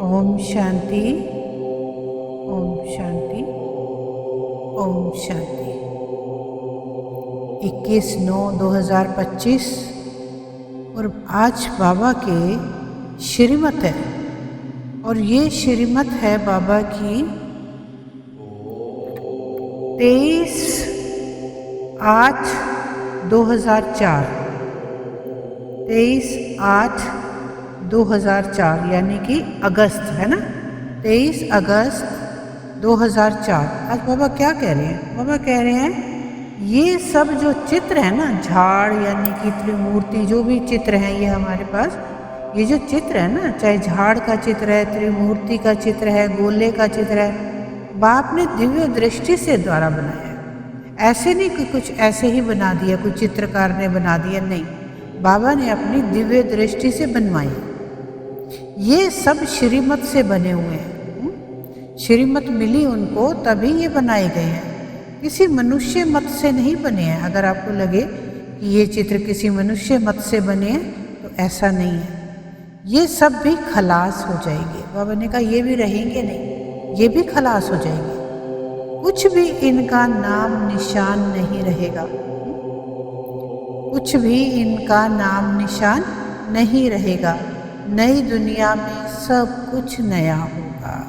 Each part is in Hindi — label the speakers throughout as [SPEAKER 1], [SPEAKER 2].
[SPEAKER 1] ओम शांति, ओम शांति, ओम शांति। 21/9/2025 और आज बाबा के श्रीमत है और ये श्रीमत है बाबा की 23/8/2004, 23/8/2004 यानी कि अगस्त है ना, 23 अगस्त 2004। आज बाबा क्या कह रहे हैं? बाबा कह रहे हैं ये सब जो चित्र है ना, झाड़ यानी कि त्रिमूर्ति, जो भी चित्र हैं ये हमारे पास, ये जो चित्र है ना, चाहे झाड़ का चित्र है, त्रिमूर्ति का चित्र है, गोले का चित्र है, बाप ने दिव्य दृष्टि से द्वारा बनाया है। ऐसे नहीं कि कुछ ऐसे ही बना दिया, कोई चित्रकार ने बना दिया, नहीं, बाबा ने अपनी दिव्य दृष्टि से बनवाई। ये सब श्रीमत से बने हुए हैं। श्रीमत मिली उनको तभी ये बनाए गए हैं, किसी मनुष्य मत से नहीं बने हैं। अगर आपको लगे कि ये चित्र किसी मनुष्य मत से बने हैं तो ऐसा नहीं है। ये सब भी खलास हो जाएंगे। बाबा ने कहा ये भी रहेंगे नहीं, ये भी खलास हो जाएंगे। कुछ भी इनका नाम निशान नहीं रहेगा, कुछ भी इनका नाम निशान नहीं रहेगा। नई दुनिया में सब कुछ नया होगा,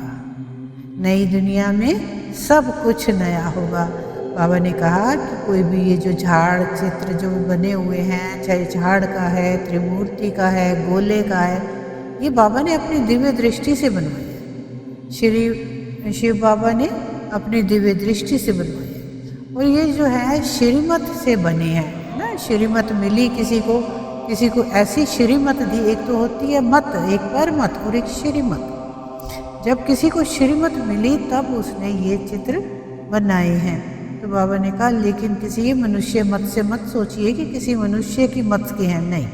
[SPEAKER 1] नई दुनिया में सब कुछ नया होगा। बाबा ने कहा कि कोई भी ये जो झाड़ चित्र जो बने हुए हैं, चाहे झाड़ का है, त्रिमूर्ति का है, गोले का है, ये बाबा ने अपनी दिव्य दृष्टि से बनवाए हैं। शिव बाबा ने अपनी दिव्य दृष्टि से बनवाए हैं। और ये जो है श्रीमत से बने हैं ना। श्रीमत मिली किसी को ऐसी श्रीमत दी। एक तो होती है मत, एक पर मत और एक श्रीमत। जब किसी को श्रीमत मिली तब उसने ये चित्र बनाए हैं। तो बाबा ने कहा लेकिन किसी मनुष्य मत से मत सोचिए कि किसी मनुष्य की मत के हैं, नहीं।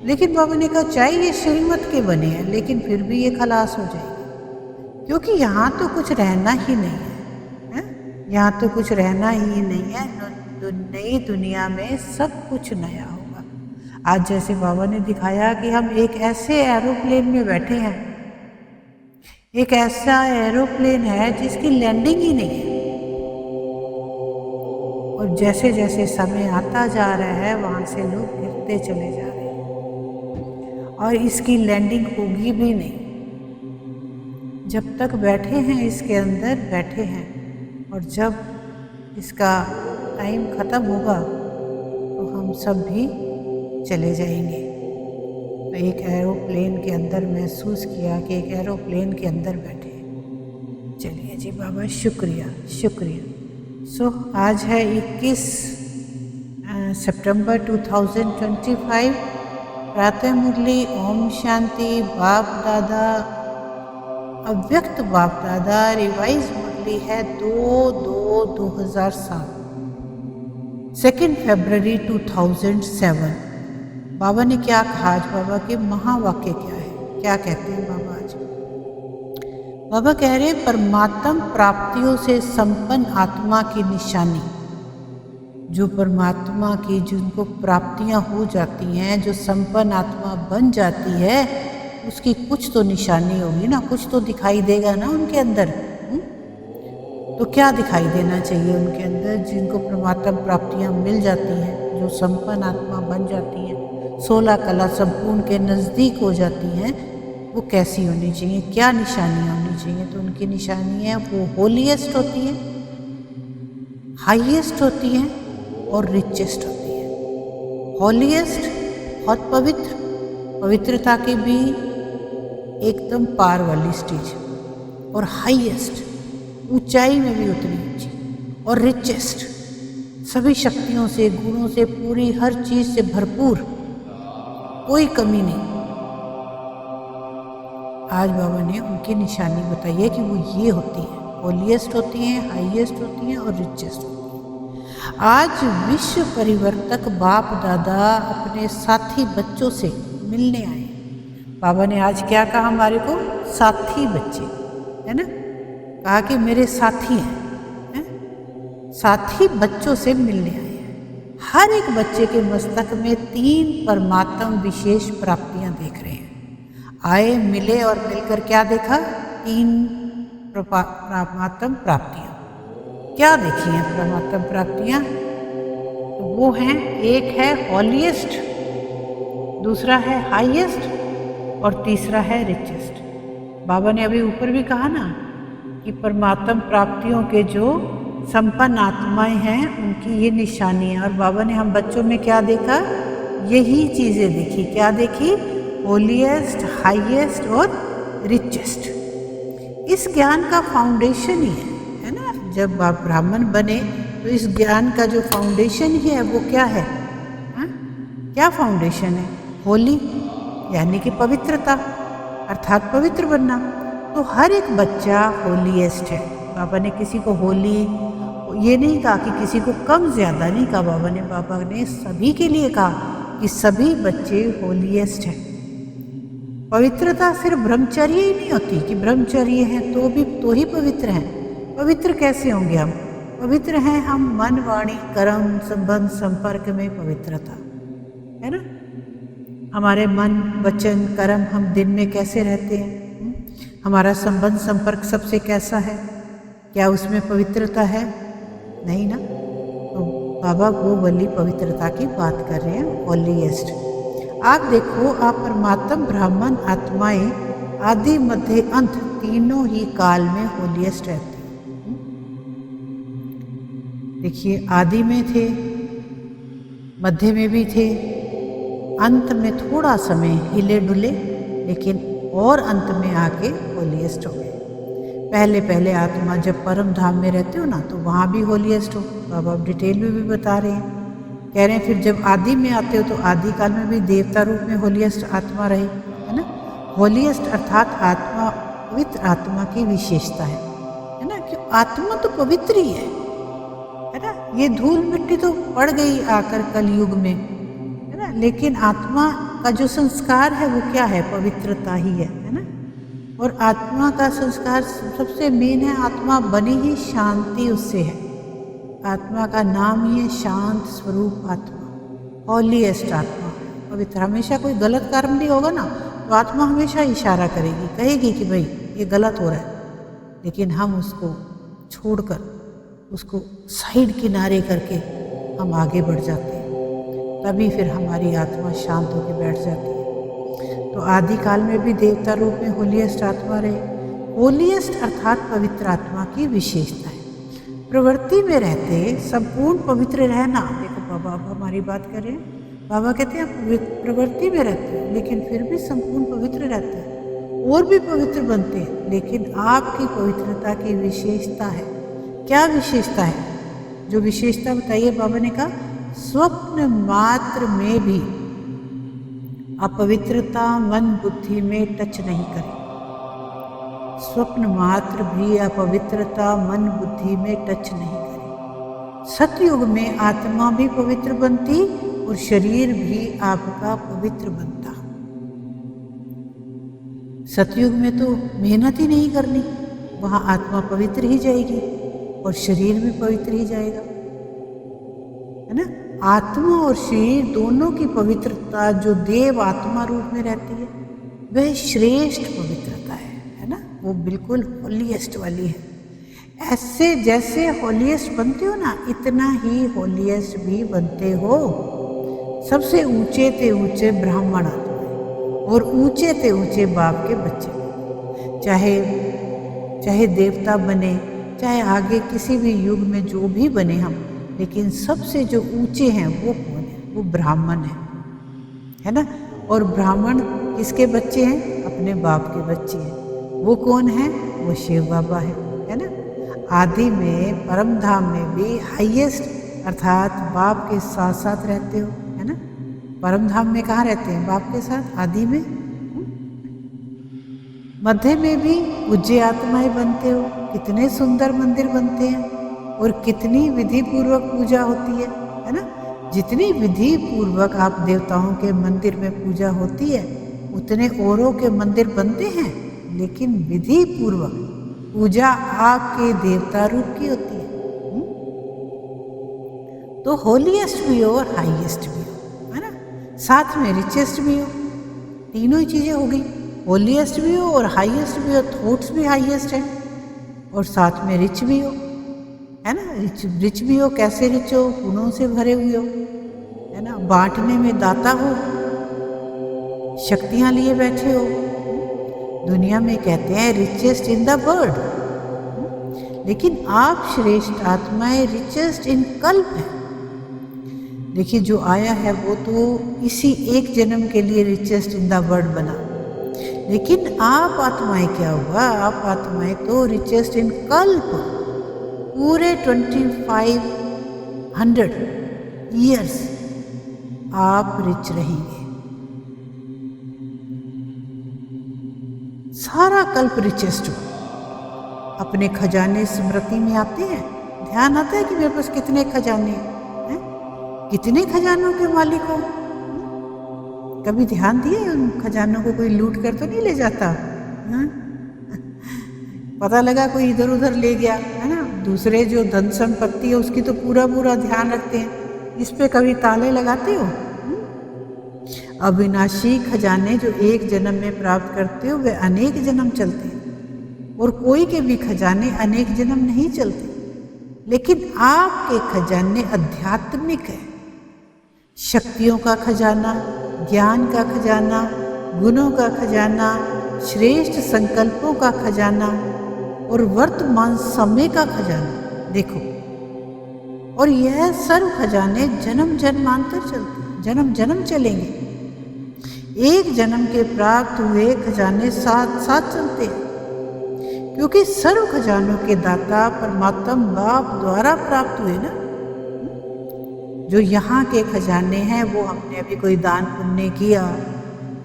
[SPEAKER 1] लेकिन बाबा ने कहा चाहे ये श्रीमत के बने हैं लेकिन फिर भी ये खलास हो जाएगी, क्योंकि यहाँ तो कुछ रहना ही नहीं है, यहाँ तो कुछ रहना ही नहीं है। नई दुनिया में सब कुछ नया होगा। आज जैसे बाबा ने दिखाया कि हम एक ऐसे एरोप्लेन में बैठे हैं, एक ऐसा एरोप्लेन है जिसकी लैंडिंग ही नहीं है, और जैसे जैसे समय आता जा रहा है वहाँ से लोग गिरते चले जा रहे हैं और इसकी लैंडिंग होगी भी नहीं। जब तक बैठे हैं इसके अंदर बैठे हैं, और जब इसका टाइम ख़त्म होगा तो हम सब भी चले जाएंगे। तो एक एरोप्लेन के अंदर महसूस किया कि एक एरोप्लेन के अंदर बैठे। चलिए जी बाबा, शुक्रिया शुक्रिया। आज है 21 सितंबर 2025। प्रातः मुरली ओम शांति। बाप दादा अव्यक्त बाप दादा रिवाइज मुरली है 2/2/2007, 2 फरवरी 2007। बाबा ने क्या कहा आज? बाबा के महावाक्य क्या है? क्या कहते हैं बाबा आज? बाबा कह रहे हैं परमात्म प्राप्तियों से संपन्न आत्मा की निशानी। जो परमात्मा की जिनको प्राप्तियां हो जाती हैं, जो संपन्न आत्मा बन जाती है, उसकी कुछ तो निशानी होगी ना, कुछ तो दिखाई देगा ना उनके अंदर। तो क्या दिखाई देना चाहिए उनके अंदर? जिनको परमात्म प्राप्तियां मिल जाती हैं, जो संपन्न आत्मा बन जाती हैं, 16 कला संपूर्ण के नज़दीक हो जाती हैं, वो कैसी होनी चाहिए? क्या निशानियाँ होनी चाहिए? तो उनकी निशानियाँ वो होलीएस्ट होती हैं, हाईएस्ट होती हैं और रिचेस्ट होती हैं। होलीएस्ट बहुत पवित्र, पवित्रता की भी एकदम पार वाली स्टेज, और हाईएस्ट ऊंचाई में भी उतनी ऊंची, और रिचेस्ट सभी शक्तियों से, गुणों से पूरी, हर चीज़ से भरपूर, कोई कमी नहीं। आज बाबा ने उनकी निशानी बताई है कि वो ये होती है, होलीएस्ट होती हैं, हाईएस्ट होती हैं और रिचेस्ट होती हैं। आज विश्व परिवर्तक बाप दादा अपने साथी बच्चों से मिलने आए। बाबा ने आज क्या कहा हमारे को? साथी बच्चे, है ना, कहा कि मेरे साथी हैं, साथी बच्चों से मिलने आए हैं। हर एक बच्चे के मस्तक में 3 परमात्म विशेष प्राप्तियां देख रहे हैं। आए, मिले और मिलकर क्या देखा? 3 परमात्म प्राप्तियाँ। क्या देखी हैं परमात्म प्राप्तियाँ? तो वो हैं, एक है हॉलीएस्ट, दूसरा है हाईएस्ट और तीसरा है रिचेस्ट। बाबा ने अभी ऊपर भी कहा ना कि परमात्म प्राप्तियों के जो संपन्न आत्माएं हैं उनकी ये निशानी है। और बाबा ने हम बच्चों में क्या देखा? यही चीज़ें देखी। क्या देखी? होलीएस्ट, हाईएस्ट और रिचेस्ट। इस ज्ञान का फाउंडेशन ही है ना? जब आप ब्राह्मण बने तो इस ज्ञान का जो फाउंडेशन ही है वो क्या है? हा? क्या फाउंडेशन है? होली यानी कि पवित्रता, अर्थात पवित्र बनना। तो हर एक बच्चा होलीएस्ट है। बाबा ने किसी को होली ये नहीं कहा कि किसी को कम ज़्यादा नहीं कहा। बाबा ने सभी के लिए कहा कि सभी बच्चे होलीएस्ट हैं। पवित्रता सिर्फ ब्रह्मचर्य ही नहीं होती कि ब्रह्मचर्य हैं तो ही पवित्र हैं। पवित्र कैसे होंगे हम? पवित्र हैं हम मन, वाणी, कर्म, संबंध, संपर्क में पवित्रता है ना। हमारे मन, वचन, कर्म, हम दिन में कैसे रहते हैं? हमारा संबंध, संपर्क सबसे कैसा है? क्या उसमें पवित्रता है? नहीं ना। तो बाबा वो वाली पवित्रता की बात कर रहे हैं, होलीएस्ट। आप देखो, आप परमात्म ब्राह्मण आत्माएं आदि, मध्य, अंत तीनों ही काल में होलीएस्ट रहते हैं। देखिए, आदि में थे, मध्य में भी थे, अंत में थोड़ा समय हिले डुले, लेकिन और अंत में आके होलीएस्ट हो गए। पहले आत्मा जब परम धाम में रहते हो ना तो वहाँ भी होलीएस्ट हो। बाबा अब डिटेल में भी बता रहे हैं। कह रहे हैं फिर जब आदि में आते हो तो आदि काल में भी देवता रूप में होलीएस्ट आत्मा रही है ना। होलीएस्ट अर्थात आत्मा, पवित्र आत्मा की विशेषता है ना। क्यों? आत्मा तो पवित्र ही है ना। ये धूल मिट्टी तो पड़ गई आकर कलयुग में है ना, लेकिन आत्मा का जो संस्कार है वो क्या है? पवित्रता ही है ना। और आत्मा का संस्कार सबसे मेन है, आत्मा बनी ही शांति उससे है। आत्मा का नाम ही है शांत स्वरूप आत्मा, हॉलीएस्ट आत्मा, पवित्र। हमेशा कोई गलत कर्म भी होगा ना तो आत्मा हमेशा इशारा करेगी, कहेगी कि भाई ये गलत हो रहा है, लेकिन हम उसको छोड़कर, उसको साइड किनारे करके हम आगे बढ़ जाते हैं। तभी फिर हमारी आत्मा शांत होकर बैठ जाती है। तो आदि काल में भी देवता रूप में होलीएस्ट आत्मा रहे। होलीएस्ट अर्थात पवित्र आत्मा की विशेषता है। प्रवृत्ति में रहते संपूर्ण पवित्र रहना। देखो बाबा अब हमारी बात कर रहे हैं। बाबा कहते हैं प्रवृत्ति में रहते हैं लेकिन फिर भी संपूर्ण पवित्र रहते हैं और भी पवित्र बनते हैं। लेकिन आपकी पवित्रता की विशेषता है। क्या विशेषता है? जो विशेषता बताइए। बाबा ने कहा स्वप्न मात्र में भी अपवित्रता मन बुद्धि में टच नहीं करे। स्वप्न मात्र भी अपवित्रता मन बुद्धि में टच नहीं करे। सतयुग में आत्मा भी पवित्र बनती और शरीर भी आपका पवित्र बनता। सतयुग में तो मेहनत ही नहीं करनी, वहां आत्मा पवित्र ही जाएगी और शरीर भी पवित्र ही जाएगा, है ना। आत्मा और शरीर दोनों की पवित्रता जो देव आत्मा रूप में रहती है वह श्रेष्ठ पवित्रता है ना। वो बिल्कुल होलीएस्ट वाली है। ऐसे जैसे होलीएस्ट बनते हो ना, इतना ही होलीएस्ट भी बनते हो। सबसे ऊंचे ते ऊंचे ब्राह्मण आत्मा और ऊंचे ते ऊंचे बाप के बच्चे, चाहे देवता बने, चाहे आगे किसी भी युग में जो भी बने हम, लेकिन सबसे जो ऊंचे हैं वो कौन है? वो ब्राह्मण है ना। और ब्राह्मण किसके बच्चे हैं? अपने बाप के बच्चे हैं। वो कौन है? वो शिव बाबा है ना। आदि में परम धाम में भी हाईएस्ट अर्थात बाप के साथ साथ रहते हो, है ना। परम धाम में कहाँ रहते हैं? बाप के साथ। आदि में, मध्य में भी पूज्य आत्माएं बनते हो। कितने सुंदर मंदिर बनते हैं और कितनी विधि पूर्वक पूजा होती है ना। जितनी विधि पूर्वक आप देवताओं के मंदिर में पूजा होती है उतने औरों के मंदिर बनते हैं, लेकिन विधि पूर्वक पूजा आपके देवता रूप की होती है। तो होलीएस्ट भी हो और हाईएस्ट भी हो, है ना। साथ में रिचेस्ट भी हो। तीनों ही चीजें हो गई। होलीएस्ट भी हो और हाईएस्ट भी हो, थॉट्स भी हाईएस्ट हैं और साथ में रिच भी हो, है ना। रिच भी हो, कैसे रिच हो, गुणों से भरे हुए हो, है ना। बांटने में दाता हो, शक्तियां लिए बैठे हो। दुनिया में कहते हैं रिचेस्ट इन द वर्ल्ड, लेकिन आप श्रेष्ठ आत्माएं रिचेस्ट इन कल्प है। देखिए जो आया है वो तो इसी एक जन्म के लिए रिचेस्ट इन द वर्ल्ड बना, लेकिन आप आत्माएं क्या हुआ, आप आत्माएं तो रिचेस्ट इन कल्प, पूरे 2500 ईयर्स आप रिच रहेंगे। सारा कल्प रिचेस्ट हो। अपने खजाने स्मृति में आते हैं, ध्यान आता है कि मेरे पास कितने खजाने हैं, कितने खजानों के मालिक हो। कभी ध्यान दिए उन खजानों को कोई लूट कर तो नहीं ले जाता, है? पता लगा कोई इधर उधर ले गया, है ना। दूसरे जो धन संपत्ति है उसकी तो पूरा पूरा ध्यान रखते हैं, इस पे कभी ताले लगाते हो। अविनाशी खजाने जो एक जन्म में प्राप्त करते हो वे अनेक जन्म चलते हैं, और कोई के भी खजाने अनेक जन्म नहीं चलते, लेकिन आपके खजाने आध्यात्मिक है। शक्तियों का खजाना, ज्ञान का खजाना, गुणों का खजाना, श्रेष्ठ संकल्पों का खजाना और वर्तमान समय का खजाना। देखो, और यह सर्व खजाने जन्म जन्मांतर चलते, जन्म जन्म चलेंगे। एक जन्म के प्राप्त हुए खजाने साथ साथ चलते हैं, क्योंकि सर्व खजानों के दाता परमात्मा बाप द्वारा प्राप्त हुए ना। जो यहाँ के खजाने हैं वो हमने अभी कोई दान पुण्य किया,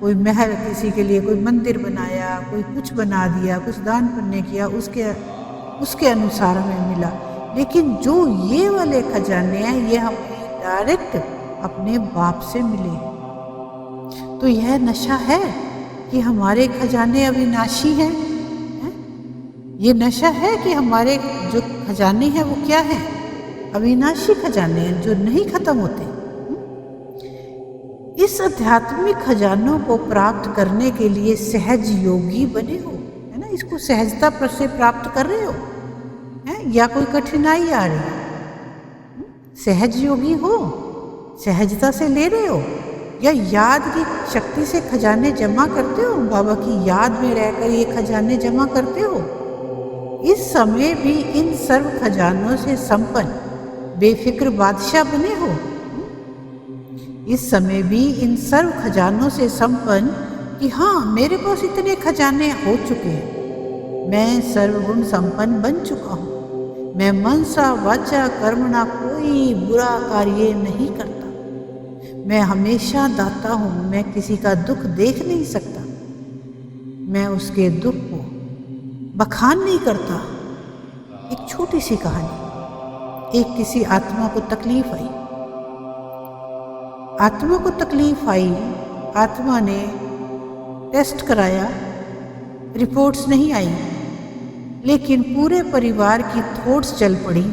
[SPEAKER 1] कोई महल किसी के लिए, कोई मंदिर बनाया, कोई कुछ बना दिया, कुछ दान पुण्य किया, उसके अनुसार हमें मिला। लेकिन जो ये वाले खजाने हैं ये हमें डायरेक्ट अपने बाप से मिले। तो यह नशा है कि हमारे खजाने अविनाशी हैं, है? ये नशा है कि हमारे जो खजाने हैं वो क्या हैं, अविनाशी खजाने हैं जो नहीं खत्म होते। इस आध्यात्मिक खजानों को प्राप्त करने के लिए सहज योगी बने हो, है ना। इसको सहजता पर से प्राप्त कर रहे हो, है? या कोई कठिनाई आ रही है, सहज योगी हो, सहजता से ले रहे हो, या याद की शक्ति से खजाने जमा करते हो, बाबा की याद में रहकर ये खजाने जमा करते हो। इस समय भी इन सर्व खजानों से संपन्न बेफिक्र बादशाह बने हो। इस समय भी इन सर्व खजानों से संपन्न कि हाँ मेरे पास इतने खजाने हो चुके हैं, मैं सर्वगुण संपन्न बन चुका हूँ, मैं मनसा वाचा कर्मणा कोई बुरा कार्य नहीं करता, मैं हमेशा दाता हूँ, मैं किसी का दुख देख नहीं सकता, मैं उसके दुख को बखान नहीं करता। एक छोटी सी कहानी, एक किसी आत्मा को तकलीफ आई, आत्मा को तकलीफ आई, आत्मा ने टेस्ट कराया, रिपोर्ट्स नहीं आई, लेकिन पूरे परिवार की थॉट्स चल पड़ी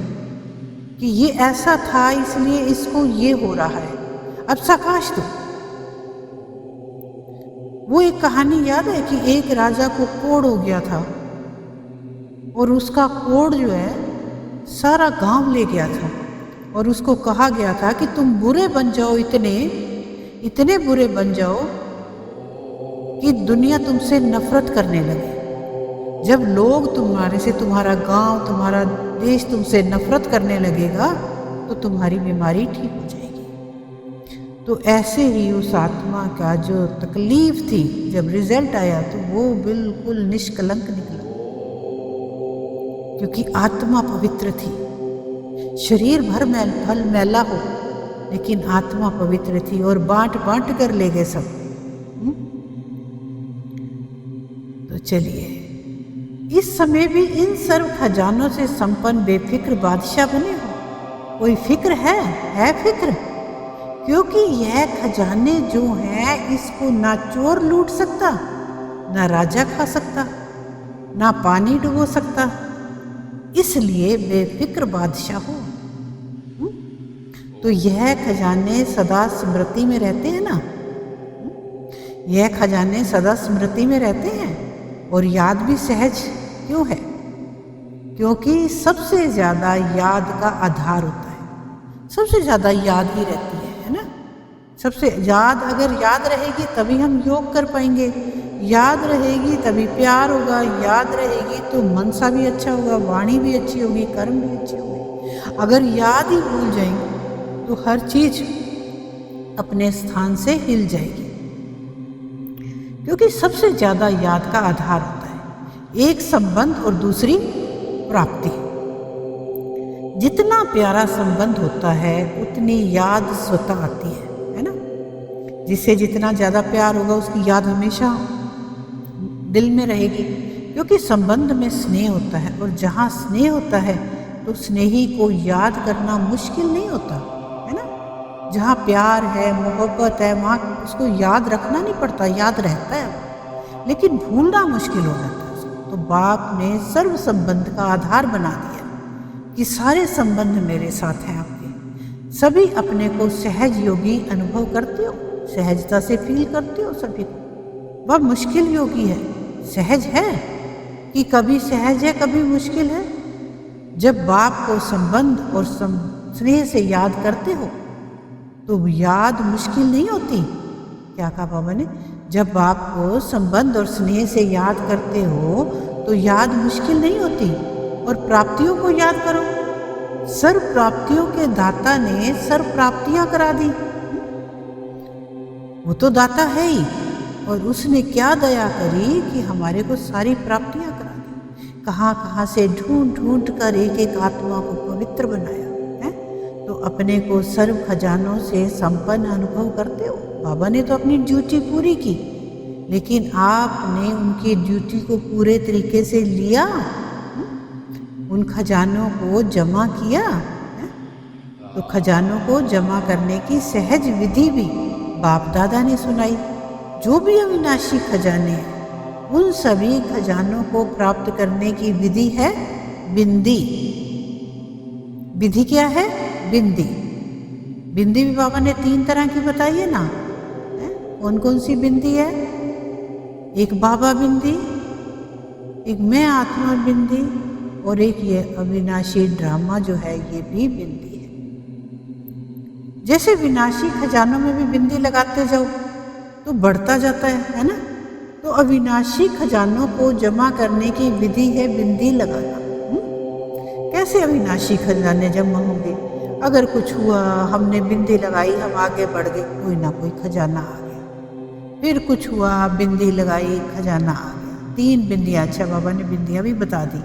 [SPEAKER 1] कि ये ऐसा था इसलिए इसको ये हो रहा है, अब साकाश दो। वो एक कहानी याद है कि एक राजा को कोढ़ हो गया था और उसका कोढ़ जो है सारा गांव ले गया था, और उसको कहा गया था कि तुम बुरे बन जाओ, इतने बुरे बन जाओ कि दुनिया तुमसे नफरत करने लगे। जब लोग तुम्हारे से, तुम्हारा गांव, तुम्हारा देश तुमसे नफरत करने लगेगा तो तुम्हारी बीमारी ठीक हो जाएगी। तो ऐसे ही उस आत्मा का जो तकलीफ थी, जब रिजल्ट आया तो वो बिल्कुल निष्कलंक निकला, क्योंकि आत्मा पवित्र थी। शरीर भर फल मैला हो, लेकिन आत्मा पवित्र थी, और बांट बांट कर ले गए सब। तो चलिए, इस समय भी इन सर्व खजानों से संपन्न बेफिक्र बादशाह बने हो। कोई फिक्र है फिक्र, क्योंकि यह खजाने जो हैं इसको ना चोर लूट सकता, ना राजा खा सकता, ना पानी डुबो सकता, इसलिए बेफिक्र बादशाह हो। तो यह खजाने सदा स्मृति में रहते हैं ना। यह खजाने सदा स्मृति में रहते हैं और याद भी सहज क्यों है? क्योंकि सबसे ज़्यादा याद का आधार होता है। सबसे ज़्यादा याद ही रहती है ना? सबसे याद, अगर याद रहेगी तभी हम योग कर पाएंगे, याद रहेगी तभी प्यार होगा, याद रहेगी तो मनसा भी अच्छा होगा, वाणी भी अच्छी होगी, कर्म भी अच्छे होंगे। अगर याद ही भूल जाएंगे तो हर चीज़ अपने स्थान से हिल जाएगी, क्योंकि सबसे ज़्यादा याद का आधार होता है। एक संबंध और दूसरी प्राप्ति। जितना प्यारा संबंध होता है उतनी याद स्वतः आती है ना? जिससे जितना ज़्यादा प्यार होगा उसकी याद हमेशा दिल में रहेगी, क्योंकि संबंध में स्नेह होता है, और जहाँ स्नेह होता है तो स्नेही को याद करना मुश्किल नहीं होता है ना? जहाँ प्यार है, मोहब्बत है, वहाँ उसको याद रखना नहीं पड़ता, याद रहता है, लेकिन भूलना मुश्किल हो जाता है उसको। तो बाप ने सर्व संबंध का आधार बना दिया कि सारे संबंध मेरे साथ हैं आपके। सभी अपने को सहज योगी अनुभव करते हो, सहजता से फील करते हो सभी को। वह मुश्किल योगी है, सहज है कि कभी सहज है कभी मुश्किल है? जब बाप को संबंध और स्नेह से याद करते हो तो याद मुश्किल नहीं होती। क्या कहा बाबा ने? जब बाप को संबंध और स्नेह से याद करते हो तो याद मुश्किल नहीं होती। और प्राप्तियों को याद करो, सर्व प्राप्तियों के दाता ने सर्व प्राप्तियां करा दी। वो तो दाता है ही, और उसने क्या दया करी कि हमारे को सारी प्राप्तियां करा दी। कहाँ कहाँ से ढूंढ ढूंढ कर एक एक आत्मा को पवित्र बनाया है। तो अपने को सर्व खजानों से संपन्न अनुभव करते हो। बाबा ने तो अपनी ड्यूटी पूरी की, लेकिन आपने उनकी ड्यूटी को पूरे तरीके से लिया, उन खजानों को जमा किया है? तो खजानों को जमा करने की सहज विधि भी बाप दादा ने सुनाई। जो भी अविनाशी खजाने हैं उन सभी खजानों को प्राप्त करने की विधि है बिंदी। विधि क्या है? बिंदी। बिंदी भी बाबा ने 3 तरह की बताई है ना? कौन कौन सी बिंदी है? एक बाबा बिंदी, एक मैं आत्मा बिंदी, और एक ये अविनाशी ड्रामा जो है ये भी बिंदी है। जैसे विनाशी खजानों में भी बिंदी लगाते जाओ तो बढ़ता जाता है ना? तो अविनाशी खजानों को जमा करने की विधि है बिंदी लगाना। कैसे अविनाशी खजाने जमा होंगे? अगर कुछ हुआ, हमने बिंदी लगाई, हम आगे बढ़ गए, कोई ना कोई खजाना आ गया। फिर कुछ हुआ, बिंदी लगाई, खजाना आ गया। 3 बिंदियाँ, अच्छा बाबा ने बिंदियाँ भी बता दी।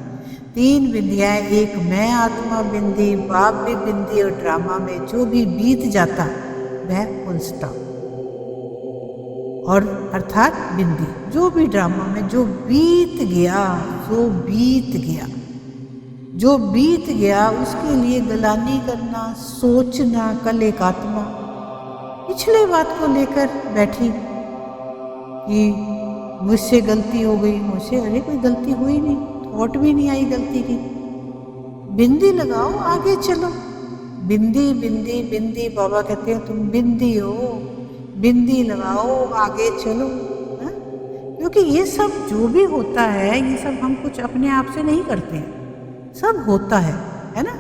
[SPEAKER 1] 3 बिंदियाँ, एक मैं आत्मा बिंदी, बाप भी बिंदी, और ड्रामा में जो भी बीत जाता वह फुल स्टॉप, और अर्थात बिंदी। जो भी ड्रामा में जो बीत गया, जो बीत गया, जो बीत गया उसके लिए गलानी करना, सोचना। कल एक आत्मा पिछले बात को लेकर बैठी कि मुझसे गलती हो गई, मुझसे, अरे कोई गलती हुई नहीं, थॉट भी नहीं आई गलती की। बिंदी लगाओ, आगे चलो। बिंदी बिंदी बिंदी, बाबा कहते हैं तुम बिंदी हो, बिंदी लगाओ, आगे चलो। हा? क्योंकि ये सब जो भी होता है ये सब हम कुछ अपने आप से नहीं करते हैं, सब होता है ना?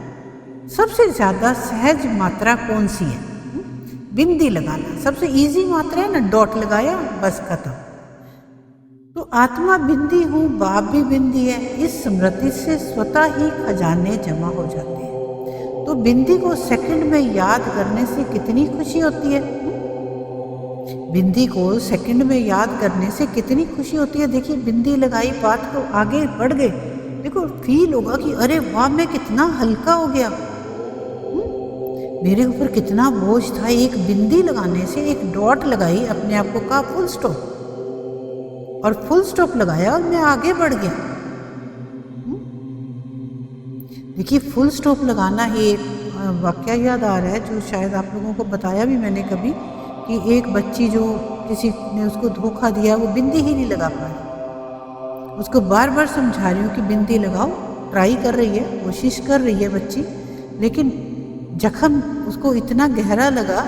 [SPEAKER 1] सबसे ज़्यादा सहज मात्रा कौन सी है? बिंदी लगाना सबसे इजी मात्रा है ना, डॉट लगाया बस खत्म। तो आत्मा बिंदी हूँ, बाप भी बिंदी है, इस स्मृति से स्वतः ही खजाने जमा हो जाते हैं। तो बिंदी को सेकंड में याद करने से कितनी खुशी होती है। बिंदी को सेकंड में याद करने से कितनी खुशी होती है। देखिए, बिंदी लगाई, बात को आगे बढ़ गए, देखो फील होगा कि अरे वाह, मैं कितना हल्का हो गया, मेरे ऊपर कितना बोझ था। एक बिंदी लगाने से, एक डॉट लगाई, अपने आप को कहा फुल स्टॉप, और फुल स्टॉप लगाया और मैं आगे बढ़ गया। देखिए, फुल स्टॉप लगाना ही एक वाकया याद आ रहा है जो शायद आप लोगों को बताया भी मैंने कभी, कि एक बच्ची जो किसी ने उसको धोखा दिया, वो बिंदी ही नहीं लगा पाई। उसको बार बार समझा रही हूँ कि बिंदी लगाओ, ट्राई कर रही है, कोशिश कर रही है बच्ची, लेकिन जख्म उसको इतना गहरा लगा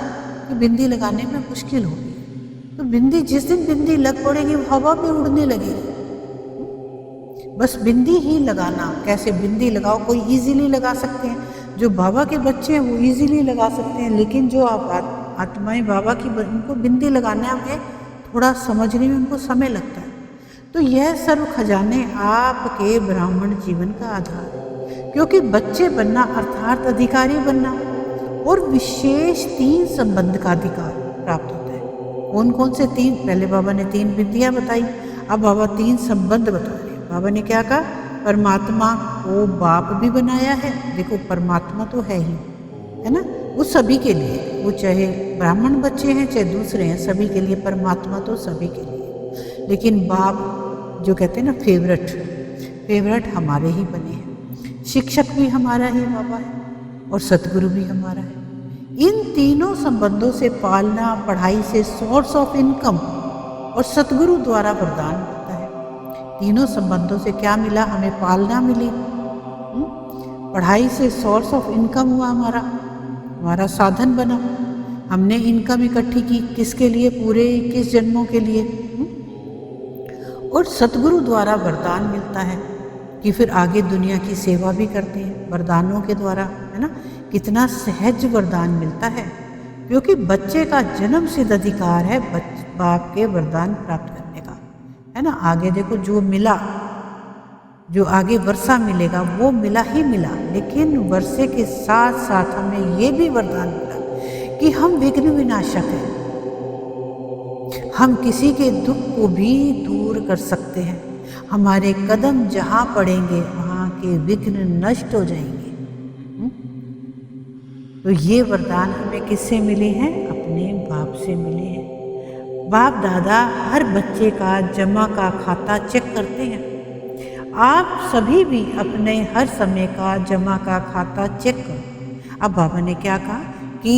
[SPEAKER 1] कि बिंदी लगाने में मुश्किल हो गई। तो बिंदी, जिस दिन बिंदी लग पड़ेगी वो हवा में उड़ने लगेगी। बस बिंदी ही लगाना, कैसे बिंदी लगाओ, कोई इजीली लगा सकते हैं, जो बाबा के बच्चे हैं वो इजीली लगा सकते हैं, लेकिन जो आप आत्माएं बाबा की, उनको बिंदी लगाने में थोड़ा समझने में उनको समय लगता है। तो यह सर्व खजाने आपके ब्राह्मण जीवन का आधार है, क्योंकि बच्चे बनना अर्थात अधिकारी बनना और विशेष 3 संबंध का अधिकार प्राप्त होता है। कौन कौन से 3? पहले बाबा ने 3 विधियां बताई, अब बाबा 3 संबंध बता रहे हैं। बाबा ने क्या कहा? परमात्मा को बाप भी बनाया है। देखो परमात्मा तो है ही, है ना, वो सभी के लिए, वो चाहे ब्राह्मण बच्चे हैं चाहे दूसरे हैं, सभी के लिए परमात्मा तो सभी के लिए। लेकिन बाप जो कहते हैं ना फेवरेट हमारे ही बने हैं। शिक्षक भी हमारा ही बाबा है और सतगुरु भी हमारा है। इन तीनों संबंधों से पालना, पढ़ाई से सोर्स ऑफ इनकम और सतगुरु द्वारा वरदान मिलता है। तीनों संबंधों से क्या मिला? हमें पालना मिली, पढ़ाई से सोर्स ऑफ इनकम हुआ, हमारा साधन बना, हमने इनकम इकट्ठी की, किसके लिए? पूरे 21 जन्मों के लिए। और सतगुरु द्वारा वरदान मिलता है कि फिर आगे दुनिया की सेवा भी करते हैं वरदानों के द्वारा, है ना। कितना सहज वरदान मिलता है, क्योंकि बच्चे का जन्म सिद्ध अधिकार है बाप के वरदान प्राप्त करने का, है ना। आगे देखो जो मिला, जो आगे वर्षा मिलेगा वो मिला ही मिला, लेकिन वर्षे के साथ साथ हमें ये भी वरदान मिला कि हम विघ्न विनाशक हैं, हम किसी के दुख को भी दूर कर सकते हैं। हमारे कदम जहाँ पड़ेंगे वहाँ के विघ्न नष्ट हो जाएंगे। तो ये वरदान हमें किससे मिले हैं? अपने बाप से मिले हैं। बाप दादा हर बच्चे का जमा का खाता चेक करते हैं। आप सभी भी अपने हर समय का जमा का खाता चेक करो। अब बाबा ने क्या कहा कि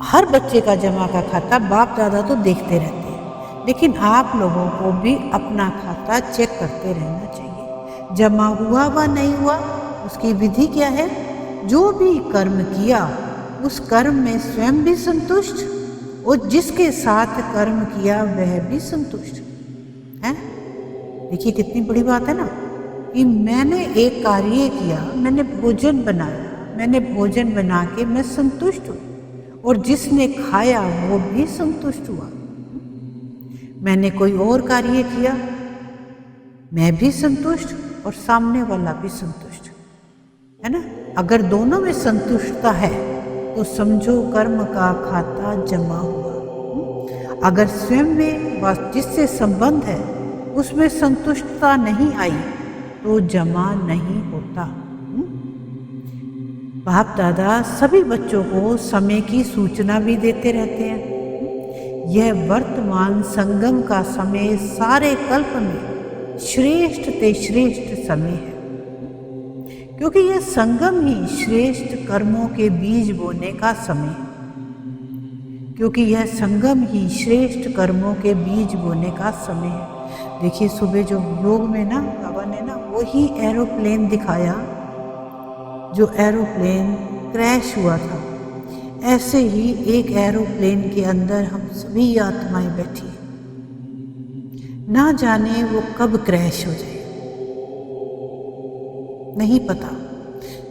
[SPEAKER 1] हर बच्चे का जमा का खाता बाप दादा तो देखते रहते हैं, लेकिन आप लोगों को भी अपना खाता चेक करते रहना चाहिए। जमा हुआ व नहीं हुआ, उसकी विधि क्या है? जो भी कर्म किया उस कर्म में स्वयं भी संतुष्ट और जिसके साथ कर्म किया वह भी संतुष्ट है। देखिए कितनी बड़ी बात है ना, कि मैंने एक कार्य किया, मैंने भोजन बनाया, मैंने भोजन बना के मैं संतुष्ट हूँ और जिसने खाया वो भी संतुष्ट हुआ। मैंने कोई और कार्य किया, मैं भी संतुष्ट और सामने वाला भी संतुष्ट, है ना। अगर दोनों में संतुष्टता है तो समझो कर्म का खाता जमा हुआ। अगर स्वयं में जिससे संबंध है उसमें संतुष्टता नहीं आई तो जमा नहीं होता। बाप दादा सभी बच्चों को समय की सूचना भी देते रहते हैं। यह वर्तमान संगम का समय सारे कल्प में श्रेष्ठ ते श्रेष्ठ समय है, क्योंकि यह संगम ही श्रेष्ठ कर्मों के बीज बोने का समय है। क्योंकि यह संगम ही श्रेष्ठ कर्मों के बीज बोने का समय है। देखिए सुबह जो योग में ना बाबा ने ना वही एरोप्लेन दिखाया जो एरोप्लेन क्रैश हुआ था। ऐसे ही एक एरोप्लेन के अंदर हम सभी आत्माएं बैठी, ना जाने वो कब क्रैश हो जाए, नहीं पता।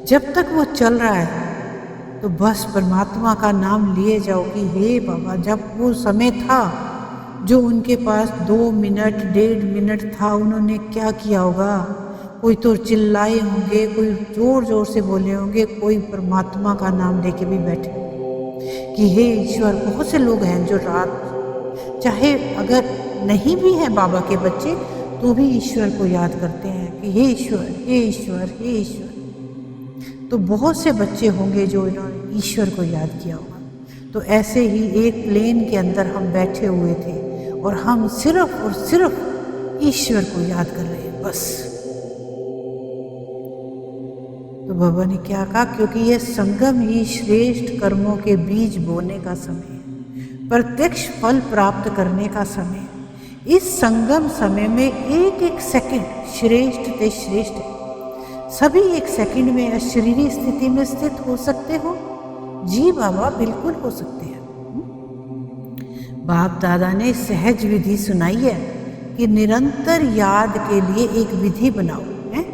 [SPEAKER 1] जब तक वो चल रहा है तो बस परमात्मा का नाम लिए जाओ कि हे बाबा, जब वो समय था जो उनके पास 2 मिनट 1.5 मिनट था, उन्होंने क्या किया होगा। कोई तो चिल्लाए होंगे, कोई जोर जोर से बोले होंगे, कोई परमात्मा का नाम लेके भी बैठे कि हे ईश्वर। बहुत से लोग हैं जो रात चाहे अगर नहीं भी हैं बाबा के बच्चे तो भी ईश्वर को याद करते हैं कि हे ईश्वर, हे ईश्वर, हे ईश्वर। तो बहुत से बच्चे होंगे जो इन्होंने ईश्वर को याद किया होगा। तो ऐसे ही एक प्लेन के अंदर हम बैठे हुए थे और हम सिर्फ और सिर्फ ईश्वर को याद कर रहे हैं बस। तो बाबा ने क्या कहा, क्योंकि यह संगम ही श्रेष्ठ कर्मों के बीज बोने का समय है, प्रत्यक्ष फल प्राप्त करने का समय है। इस संगम समय में एक एक सेकंड श्रेष्ठ ते श्रेष्ठ है। सभी एक सेकंड में अशरीरी स्थिति में स्थित हो सकते हो। जी बाबा, बिल्कुल हो सकते हैं। बाप दादा ने सहज विधि सुनाई है कि निरंतर याद के लिए एक विधि बनाओ है।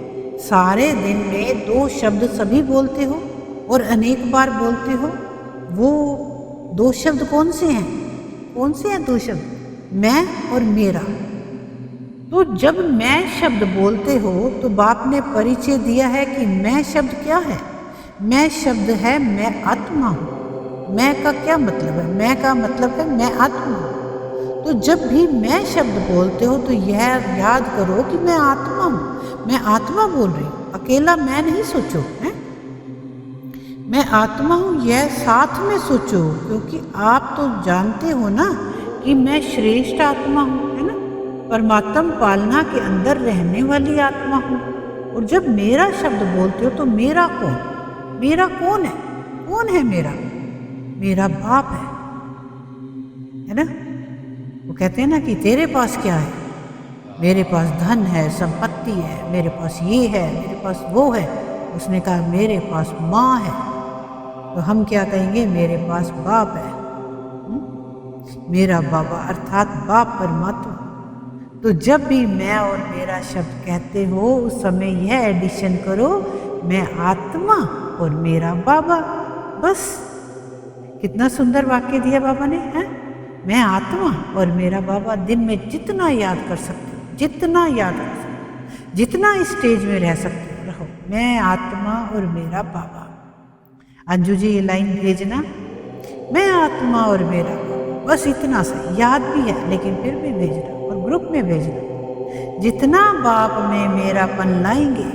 [SPEAKER 1] सारे दिन में 2 शब्द सभी बोलते हो और अनेक बार बोलते हो। वो 2 शब्द कौन से हैं? कौन से हैं 2 शब्द? मैं और मेरा। तो जब मैं शब्द बोलते हो तो बाप ने परिचय दिया है कि मैं शब्द क्या है? मैं शब्द है मैं आत्मा हूँ। मैं का क्या मतलब है? मैं का मतलब है मैं आत्मा हूँ। तो जब भी मैं शब्द बोलते हो तो यह याद करो कि मैं आत्मा हूँ। मैं आत्मा बोल रही हूँ, अकेला मैं नहीं सोचो है। मैं आत्मा हूँ यह साथ में सोचो, क्योंकि आप तो जानते हो ना कि मैं श्रेष्ठ आत्मा हूँ है ना, परमात्म पालना के अंदर रहने वाली आत्मा हूँ। और जब मेरा शब्द बोलते हो तो मेरा कौन? मेरा कौन है? कौन है मेरा? मेरा बाप है ना। वो कहते हैं ना कि तेरे पास क्या है? मेरे पास धन है, संपत्ति है, मेरे पास ये है, मेरे पास वो है। उसने कहा मेरे पास माँ है। तो हम क्या कहेंगे? मेरे पास बाप है। मेरा बाबा अर्थात बाप परमात्मा। तो जब भी मैं और मेरा शब्द कहते हो उस समय यह एडिशन करो, मैं आत्मा और मेरा बाबा। बस कितना सुंदर वाक्य दिया बाबा ने है। मैं आत्मा और मेरा बाबा। दिन में जितना याद कर सकते हो, जितना याद कर सकते हो, जितना स्टेज में रह सकते हो रहो, मैं आत्मा और मेरा बाबा। अंजू जी ये लाइन भेजना, मैं आत्मा और मेरा बाबा। बस इतना सा याद भी है, लेकिन फिर भी भेजना और ग्रुप में भेजना। जितना बाप में मेरापन लाएंगे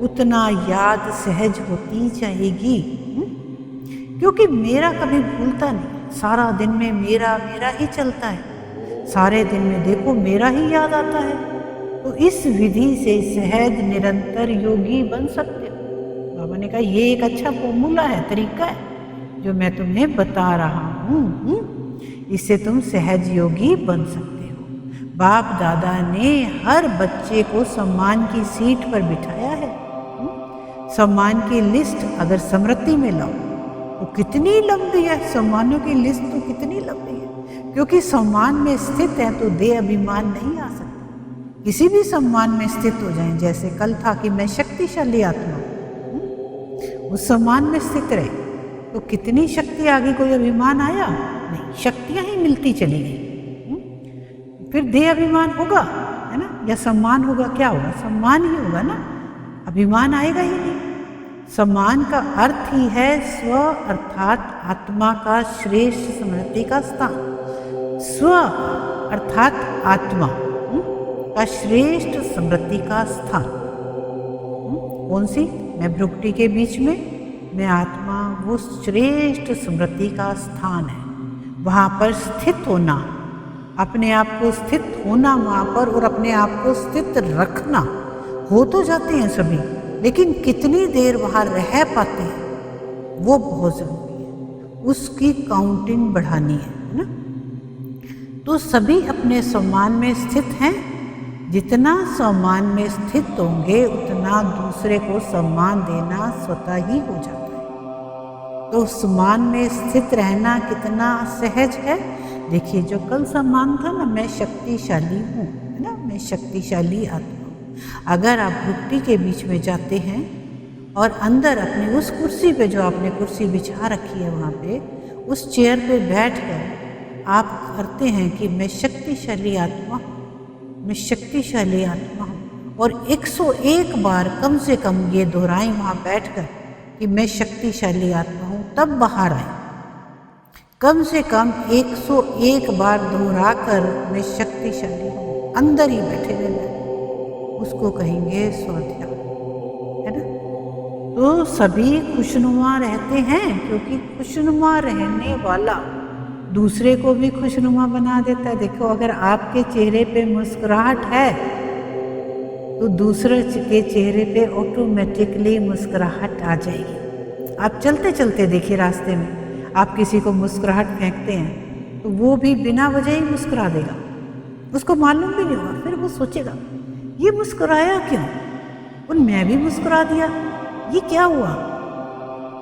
[SPEAKER 1] उतना याद सहज होती जाएगी। क्योंकि मेरा कभी भूलता नहीं। सारा दिन में मेरा मेरा ही चलता है। सारे दिन में देखो मेरा ही याद आता है। तो इस विधि से सहज निरंतर योगी बन सकते हो। बाबा ने कहा ये एक अच्छा फॉर्मूला है, तरीका है जो मैं तुम्हें बता रहा हूँ। इससे तुम सहज योगी बन सकते हो। बाप दादा ने हर बच्चे को सम्मान की सीट पर बिठाया है। सम्मान की लिस्ट अगर स्मृति में लाओ तो कितनी लंबी है। सम्मानों की लिस्ट तो कितनी लंबी है, क्योंकि सम्मान में स्थित है तो देह अभिमान नहीं आ सकता। किसी भी सम्मान में स्थित हो जाएं, जैसे कल था कि मैं शक्तिशाली आत्मा हूँ, उस सम्मान में स्थित रहे तो कितनी शक्ति आ गई। कोई अभिमान आया नहीं, शक्तियाँ ही मिलती चली गई। फिर देह अभिमान होगा है ना, या सम्मान होगा? क्या होगा? सम्मान ही होगा ना, अभिमान आएगा ही नहीं। सम्मान का अर्थ ही है स्व अर्थात आत्मा का श्रेष्ठ स्मृति का स्थान। स्व अर्थात आत्मा का श्रेष्ठ स्मृति का स्थान। कौन सी? मैं भ्रुकुटी के बीच में मैं आत्मा, वो श्रेष्ठ स्मृति का स्थान है। वहाँ पर स्थित होना, अपने आप को स्थित होना वहाँ पर, और अपने आप को स्थित रखना। हो तो जाते हैं सभी, लेकिन कितनी देर वहाँ रह पाते हैं वो बहुत ज़रूरी है। उसकी काउंटिंग बढ़ानी है ना। तो सभी अपने सम्मान में स्थित हैं। जितना सम्मान में स्थित होंगे उतना दूसरे को सम्मान देना स्वतः ही हो जाता है। तो सम्मान में स्थित रहना कितना सहज है। देखिए जो कल सम्मान था ना, मैं शक्तिशाली हूँ है ना, मैं शक्तिशाली आत्मा। अगर आप भ्रुकुटी के बीच में जाते हैं और अंदर अपनी उस कुर्सी पे, जो आपने कुर्सी बिछा रखी है वहाँ पे, उस चेयर पे बैठकर आप करते हैं कि मैं शक्तिशाली आत्मा हूँ, मैं शक्तिशाली आत्मा हूँ, और 101 बार कम से कम ये दोहराएं वहाँ बैठकर कि मैं शक्तिशाली आत्मा हूँ, तब बाहर आए। कम से कम 101 बार दोहरा कर मैं शक्तिशाली हूँ, अंदर ही बैठे रहना, उसको कहेंगे स्वाध्याय है ना। तो सभी खुशनुमा रहते हैं, क्योंकि खुशनुमा रहने वाला दूसरे को भी खुशनुमा बना देता है। देखो अगर आपके चेहरे पे मुस्कुराहट है तो दूसरे के चेहरे पे ऑटोमेटिकली मुस्कुराहट आ जाएगी। आप चलते चलते देखिए रास्ते में आप किसी को मुस्कुराहट फेंकते हैं तो वो भी बिना वजह ही मुस्कुरा देगा, उसको मालूम भी नहीं होगा। फिर वो सोचेगा ये मुस्कुराया क्यों, और मैं भी मुस्कुरा दिया, ये क्या हुआ,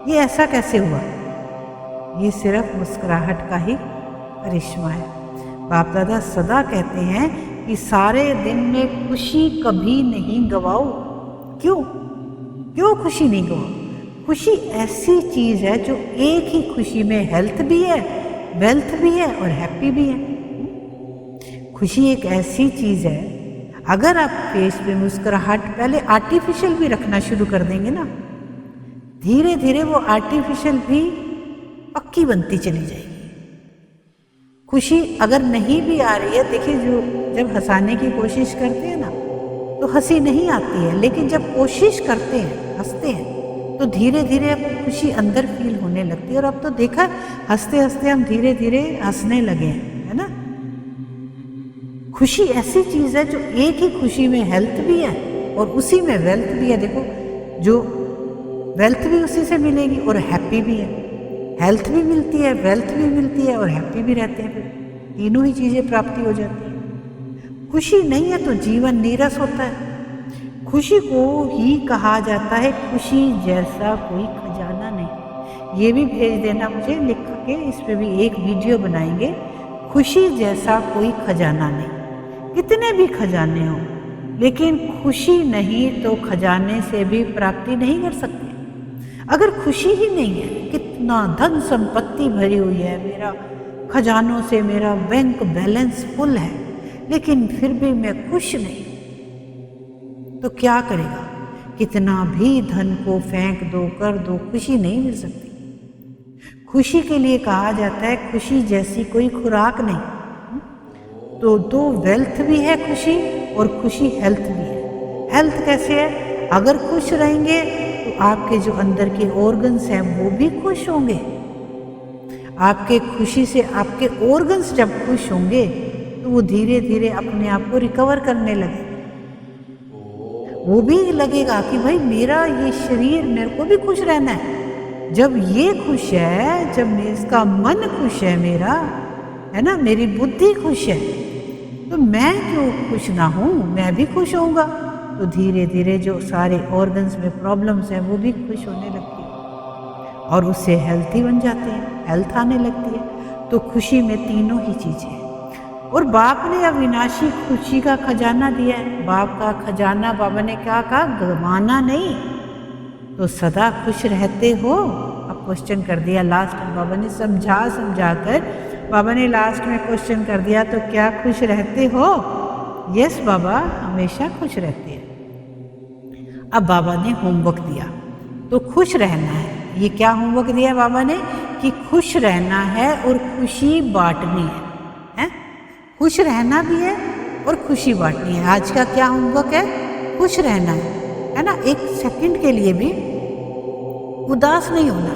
[SPEAKER 1] ये ऐसा कैसे हुआ। ये सिर्फ मुस्कुराहट का ही करिश्मा है। बाप दादा सदा कहते हैं कि सारे दिन में खुशी कभी नहीं गवाओ। क्यों क्यों खुशी नहीं गवाओ? खुशी ऐसी चीज़ है जो एक ही खुशी में हेल्थ भी है, वेल्थ भी है और हैप्पी भी है। खुशी एक ऐसी चीज़ है, अगर आप फेस पे मुस्कुराहट पहले आर्टिफिशियल भी रखना शुरू कर देंगे ना, धीरे धीरे वो आर्टिफिशियल भी पक्की बनती चली जाएगी। खुशी अगर नहीं भी आ रही है, देखिए जो जब हंसाने की कोशिश करते हैं ना तो हंसी नहीं आती है, लेकिन जब कोशिश करते हैं, हंसते हैं, तो धीरे धीरे अब खुशी अंदर फील होने लगती है। और अब तो देखा हंसते हंसते हम धीरे धीरे हंसने लगे हैं, है ना। खुशी ऐसी चीज़ है जो एक ही खुशी में हेल्थ भी है और उसी में वेल्थ भी है। देखो जो वेल्थ भी उसी से मिलेगी और हैप्पी भी है, हेल्थ भी मिलती है, वेल्थ भी मिलती है और हैप्पी भी रहते हैं। फिर तीनों ही चीज़ें प्राप्ति हो जाती है। खुशी नहीं है तो जीवन नीरस होता है। खुशी को ही कहा जाता है खुशी जैसा कोई खजाना नहीं। ये भी भेज देना मुझे लिख के, इस पे भी एक वीडियो बनाएंगे। खुशी जैसा कोई खजाना नहीं। कितने भी खजाने हों, लेकिन खुशी नहीं तो खजाने से भी प्राप्ति नहीं कर सकते। अगर खुशी ही नहीं है, कितना धन संपत्ति भरी हुई है, मेरा खजानों से मेरा बैंक बैलेंस फुल है, लेकिन फिर भी मैं खुश नहीं, तो क्या करेगा? कितना भी धन को फेंक दो, कर दो, खुशी नहीं मिल सकती। खुशी के लिए कहा जाता है खुशी जैसी कोई खुराक नहीं। तो दो वेल्थ भी है खुशी और खुशी हेल्थ भी है। हेल्थ कैसे है? अगर खुश रहेंगे तो आपके जो अंदर के ऑर्गन्स हैं वो भी खुश होंगे। आपके खुशी से आपके ऑर्गन्स जब खुश होंगे तो वो धीरे धीरे अपने आप को रिकवर करने लगे। वो भी लगेगा कि भाई मेरा ये शरीर, मेरे को भी खुश रहना है। जब ये खुश है, जब इसका मन खुश है, मेरा है ना, मेरी बुद्धि खुश है, तो मैं क्यों खुश ना हूँ, मैं भी खुश होऊंगा। तो धीरे धीरे जो सारे ऑर्गन्स में प्रॉब्लम्स हैं वो भी खुश होने लगती है और उससे हेल्थी बन जाते हैं, हेल्थ आने लगती है। तो खुशी में तीनों ही चीज़ें हैं। और बाप ने अविनाशी खुशी का खजाना दिया है। बाप का खजाना बाबा ने क्या कहा? गंवाना नहीं। तो सदा खुश रहते हो? अब क्वेश्चन कर दिया लास्ट में बाबा ने, समझा कर बाबा ने लास्ट में क्वेश्चन कर दिया, तो क्या खुश रहते हो? यस बाबा, हमेशा खुश रहते हैं। अब बाबा ने होमवर्क दिया, तो खुश रहना है। ये क्या होमवर्क दिया बाबा ने? कि खुश रहना है और खुशी बांटनी है। खुश रहना भी है और खुशी बांटनी है। आज का क्या होमवर्क है? खुश रहना है ना। एक सेकंड के लिए भी उदास नहीं होना,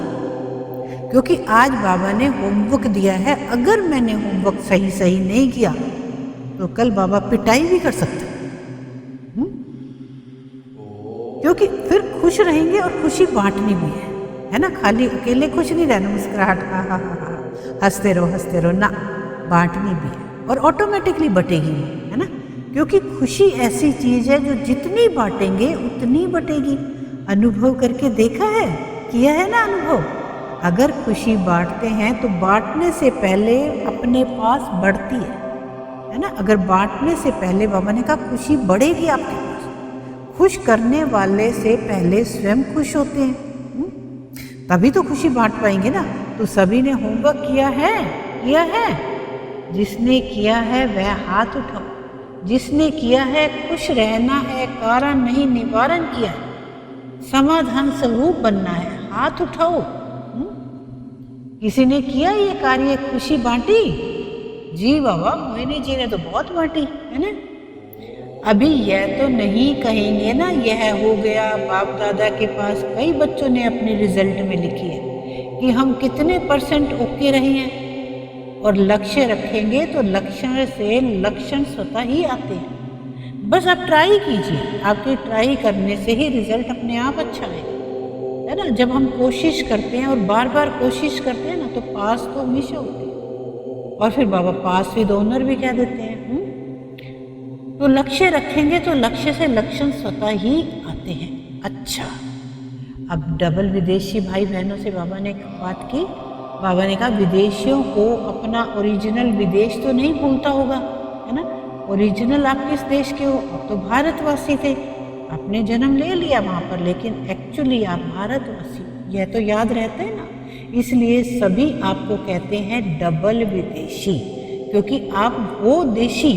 [SPEAKER 1] क्योंकि आज बाबा ने होमवर्क दिया है। अगर मैंने होमवर्क सही नहीं किया तो कल बाबा पिटाई भी कर सकते, क्योंकि फिर खुश रहेंगे और खुशी बांटनी भी है ना। खाली अकेले खुश नहीं रहना, मुस्कुराहट हा हंसते रहो ना, बांटनी भी है और ऑटोमेटिकली बटेगी, है ना। क्योंकि खुशी ऐसी चीज़ है जो जितनी बांटेंगे उतनी बटेगी। अनुभव करके देखा है, किया है ना अनुभव। अगर खुशी बांटते हैं तो बांटने से पहले अपने पास बढ़ती है ना। अगर बांटने से पहले बाबा ने कहा खुशी बढ़ेगी आपके पास। खुश करने वाले से पहले स्वयं खुश होते हैं, तभी तो खुशी बांट पाएंगे ना। तो सभी ने होमवर्क किया है। जिसने किया है वह हाथ उठाओ। जिसने किया है, खुश रहना है, कारण नहीं निवारण किया है, समाधान स्वरूप बनना है, हाथ उठाओ। किसी ने किया ये कार्य, खुशी बांटी? जी बाबा, मोहिनी जी ने तो बहुत बांटी, है ना। अभी यह तो नहीं कहेंगे ना यह हो गया। बाप दादा के पास कई बच्चों ने अपने रिजल्ट में लिखी है कि हम कितने % ओके रहे हैं। और लक्ष्य रखेंगे तो लक्ष्य से लक्षण स्वतः ही आते हैं। बस आप ट्राई कीजिए, आपके ट्राई करने से ही रिजल्ट अपने आप अच्छा आएगा, है ना। जब हम कोशिश करते हैं और बार बार कोशिश करते हैं ना, तो पास तो हमेशा होते हैं। और फिर बाबा पास विद ऑनर भी कह देते हैं। तो लक्ष्य रखेंगे तो लक्ष्य से लक्षण स्वतः ही आते हैं। अच्छा, अब डबल विदेशी भाई बहनों से बाबा ने बात की। बाबा ने कहा विदेशियों को अपना ओरिजिनल विदेश तो नहीं भूलता होगा, है ना। ओरिजिनल आप किस देश के हो? आप तो भारतवासी थे, आपने जन्म ले लिया वहाँ पर, लेकिन एक्चुअली आप भारतवासी हो, यह तो याद रहता है ना। इसलिए सभी आपको कहते हैं डबल विदेशी, क्योंकि आप वो देशी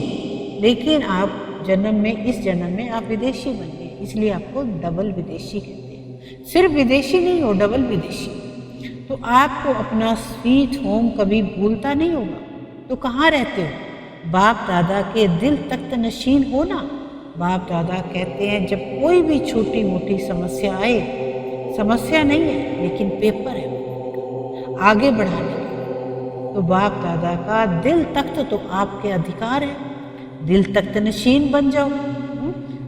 [SPEAKER 1] लेकिन आप जन्म में, इस जन्म में आप विदेशी बन गए, इसलिए आपको डबल विदेशी कहते हैं। सिर्फ विदेशी नहीं हो, डबल विदेशी। तो आपको अपना स्वीट होम कभी भूलता नहीं होगा। तो कहाँ रहते हो? बाप दादा के दिल तख्त नशीन हो ना। बाप दादा कहते हैं जब कोई भी छोटी मोटी समस्या आए, समस्या नहीं है लेकिन पेपर है आगे बढ़ाने का, तो बाप दादा का दिल तख्त तो आपके अधिकार है, दिल तख्त नशीन बन जाओ।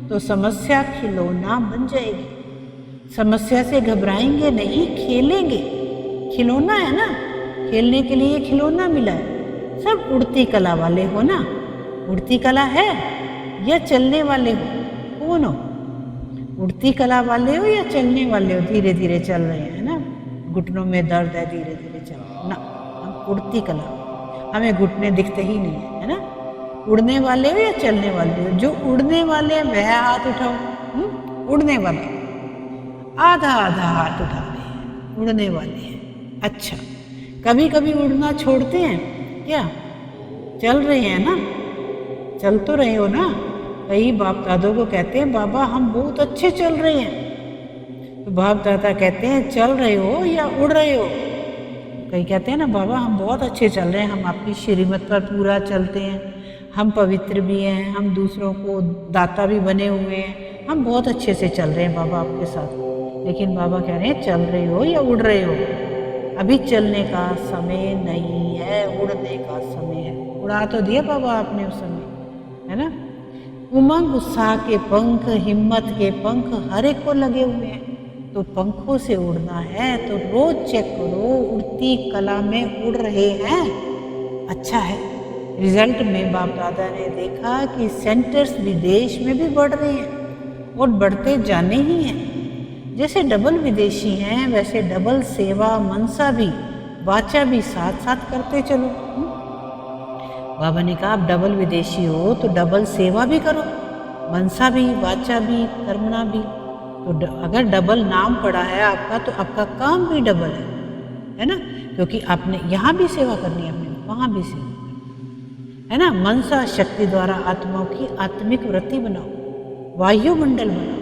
[SPEAKER 1] तो समस्या खिलौना बन जाएगी। समस्या से घबराएंगे नहीं, खेलेंगे। खिलौना है ना, खेलने के लिए खिलौना मिला है। सब उड़ती कला वाले हो ना? उड़ती कला है या चलने वाले हो? कौन हो? उड़ती कला वाले हो या चलने वाले हो? धीरे धीरे चल रहे हैं, है ना। घुटनों में दर्द है, धीरे धीरे चल रहे ना। हम उड़ती कला, हमें घुटने दिखते ही नहीं है, है ना। उड़ने वाले हो या चलने वाले हो? जो उड़ने वाले हैं वह हाथ उठाओ। उड़ने वाले आधा आधा हाथ उठा रहे हैं, उड़ने वाले हैं। अच्छा, कभी कभी उड़ना छोड़ते हैं क्या? चल रहे हैं ना, चल तो रहे हो ना। कई बाप दादों को कहते हैं बाबा हम बहुत अच्छे चल रहे हैं, तो बाप दादा कहते हैं चल रहे हो या उड़ रहे हो? कई कहते हैं ना बाबा हम बहुत अच्छे चल रहे हैं, हम आपकी श्रीमत पर पूरा चलते हैं, हम पवित्र भी हैं, हम दूसरों को दाता भी बने हुए हैं, हम बहुत अच्छे से चल रहे हैं बाबा आपके साथ। लेकिन बाबा कह रहे हैं चल रहे हो या उड़ रहे हो? अभी चलने का समय नहीं है, उड़ने का समय है। उड़ा तो दिया बाबा आपने उस समय, है ना। उमंग उत्साह के पंख, हिम्मत के पंख हर एक को लगे हुए हैं। तो पंखों से उड़ना है तो रोज चेक करो उड़ती कला में उड़ रहे हैं। अच्छा है। रिजल्ट में बाप दादा ने देखा कि सेंटर्स विदेश में भी बढ़ रहे हैं और बढ़ते जाने ही हैं। जैसे डबल विदेशी हैं वैसे डबल सेवा मनसा भी, वाचा भी साथ साथ करते चलो। बाबा ने कहा आप डबल विदेशी हो तो डबल सेवा भी करो, मनसा भी, वाचा भी, कर्मणा भी। तो अगर डबल नाम पड़ा है आपका तो आपका काम भी डबल है ना। क्योंकि आपने यहाँ भी सेवा करनी है, अपने वहाँ भी सेवा है ना। मनसा शक्ति द्वारा आत्माओं की आत्मिक वृत्ति बनाओ, वायुमंडल बनाओ।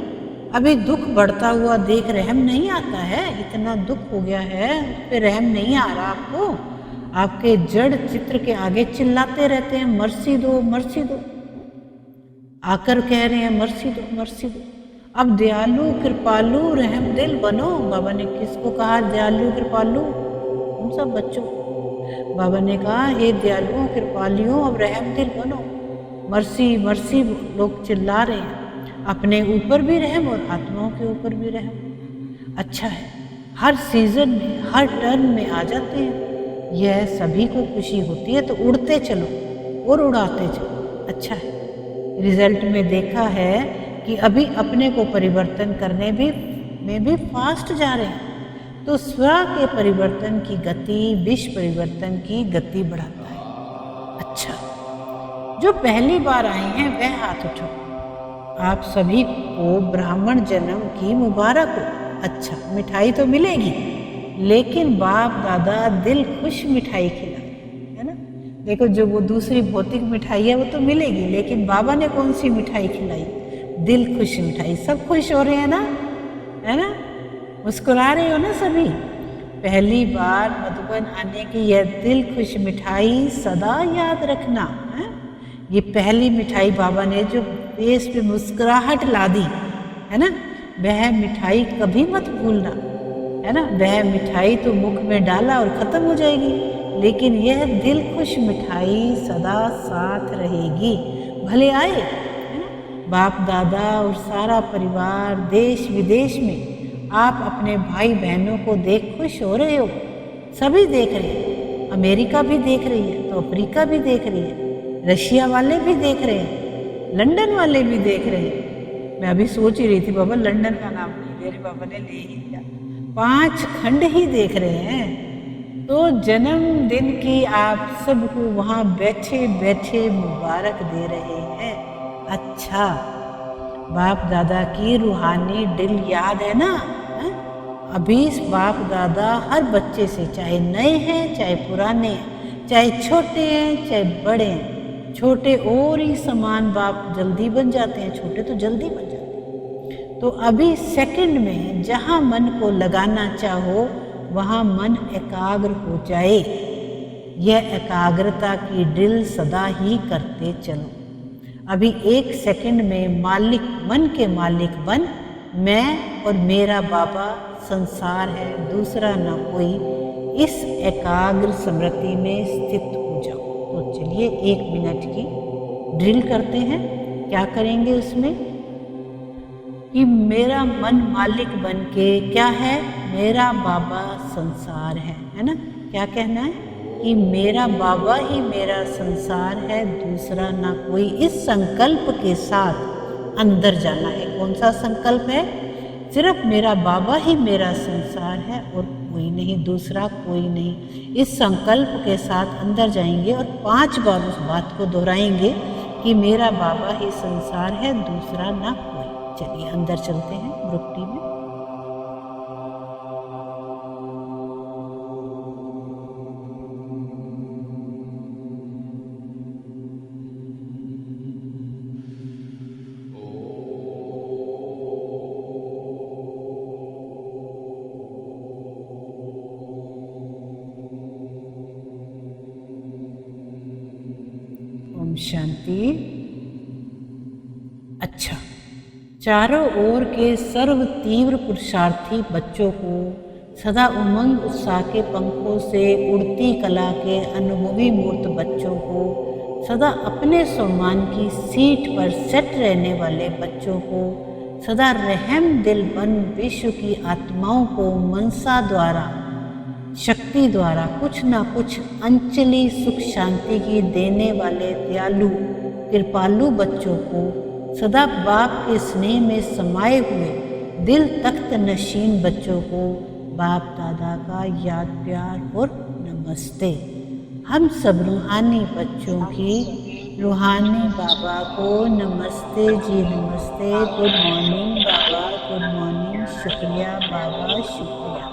[SPEAKER 1] अभी दुख बढ़ता हुआ देख रहम नहीं आता है, इतना दुख हो गया है उस पर रहम नहीं आ रहा आपको। आपके जड़ चित्र के आगे चिल्लाते रहते हैं मर्सी दो मर्सी दो, आकर कह रहे हैं मर्सी दो मर्सी दो। अब दयालु कृपालु रहम दिल बनो। बाबा ने किसको कहा दयालु कृपालु? उन सब बच्चों। बाबा ने कहा हे दयालुओं कृपालियों अब रहम दिल बनो। मर्सी मर्सी लोग चिल्ला रहे हैं, अपने ऊपर भी रहम और आत्माओं के ऊपर भी रहम। अच्छा है, हर सीजन में हर टर्न में आ जाते हैं। यह सभी को खुशी होती है तो उड़ते चलो और उड़ाते चलो। अच्छा है। रिजल्ट में देखा है कि अभी अपने को परिवर्तन करने में भी फास्ट जा रहे हैं। तो स्व के परिवर्तन की गति विश्व परिवर्तन की गति बढ़ाता है। अच्छा, जो पहली बार आए हैं वह हाथ उठाओ। आप सभी को ब्राह्मण जन्म की मुबारक हो। अच्छा, मिठाई तो मिलेगी लेकिन बाप दादा दिल खुश मिठाई खिलाए, है ना। देखो जो वो दूसरी भौतिक मिठाई है वो तो मिलेगी, लेकिन बाबा ने कौन सी मिठाई खिलाई? दिल खुश मिठाई। सब खुश हो रहे हैं ना, है ना, मुस्कुरा रहे हो ना सभी। पहली बार मधुबन आने की यह दिल खुश मिठाई सदा याद रखना है। ये पहली मिठाई बाबा ने जो फेस पे मुस्कुराहट ला दी है ना, वह मिठाई कभी मत भूलना, है ना। वह मिठाई तो मुख में डाला और ख़त्म हो जाएगी, लेकिन यह दिल खुश मिठाई सदा साथ रहेगी। भले आए, है ना। बाप दादा और सारा परिवार देश विदेश में आप अपने भाई बहनों को देख खुश हो रहे हो। सभी देख रहे हैं, अमेरिका भी देख रही है तो अफ्रीका भी देख रही है, रशिया वाले भी देख रहे हैं, लंदन वाले भी देख रहे हैं। मैं अभी सोच ही रही थी बाबा लंदन का नाम मेरे बाबा ने ले ही लिया। 5 खंड ही देख रहे हैं, तो जन्मदिन की आप सबको वहाँ बैठे बैठे मुबारक दे रहे हैं। अच्छा, बाप दादा की रूहानी दिल याद है ना? है? अभी बाप दादा हर बच्चे से, चाहे नए हैं चाहे पुराने हैं, चाहे छोटे हैं चाहे बड़े हैं, छोटे और ही समान बाप जल्दी बन जाते हैं, छोटे तो जल्दी बन जाते हैं। तो अभी सेकंड में जहाँ मन को लगाना चाहो वहाँ मन एकाग्र हो जाए। यह एकाग्रता की ड्रिल सदा ही करते चलो। अभी एक सेकंड में मालिक, मन के मालिक बन, मैं और मेरा बाबा संसार है, दूसरा ना कोई। इस एकाग्र स्मृति में स्थित हो जाओ। तो चलिए 1 मिनट की ड्रिल करते हैं। क्या करेंगे उसमें कि मेरा मन मालिक बन के, क्या है, मेरा बाबा संसार है ना? क्या कहना है कि मेरा बाबा ही मेरा संसार है, दूसरा ना कोई। इस संकल्प के साथ अंदर जाना है। कौन सा संकल्प है? सिर्फ मेरा बाबा ही मेरा संसार है और कोई नहीं, दूसरा कोई नहीं। इस संकल्प के साथ अंदर जाएंगे और 5 बार उस बात को दोहराएंगे कि मेरा बाबा ही संसार है, दूसरा ना कोई। चलिए अंदर चलते हैं वृत्ति में। ओम शांति। अच्छा, चारों ओर के सर्व तीव्र पुरुषार्थी बच्चों को सदा उमंग उत्साह के पंखों से उड़ती कला के अनुभवी मूर्त बच्चों को, सदा अपने सम्मान की सीट पर सेट रहने वाले बच्चों को, सदा रहम दिल बन विश्व की आत्माओं को मनसा द्वारा, शक्ति द्वारा कुछ ना कुछ अंचली सुख शांति की देने वाले दयालु कृपालु बच्चों को, सदा बाप के स्नेह में समाये हुए दिल तख्त नशीन बच्चों को बाप दादा का याद प्यार और नमस्ते। हम सब रूहानी बच्चों की रूहानी बाबा को नमस्ते जी, नमस्ते, गुड मॉर्निंग बाबा, गुड मॉर्निंग, शुक्रिया बाबा, शुक्रिया,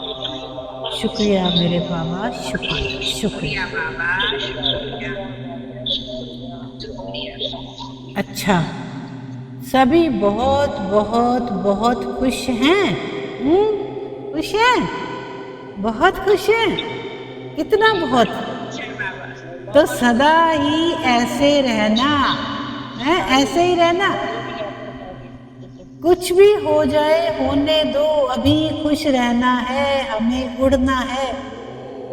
[SPEAKER 1] शुक्रिया मेरे बाबा, शुक्रिया, शुक्रिया बाबा, शुक्रिया। अच्छा, सभी बहुत बहुत बहुत खुश हैं? खुश हैं? बहुत खुश हैं? कितना बहुत? तो सदा ही ऐसे रहना है, ऐसे ही रहना। कुछ भी हो जाए होने दो, अभी खुश रहना है, हमें उड़ना है,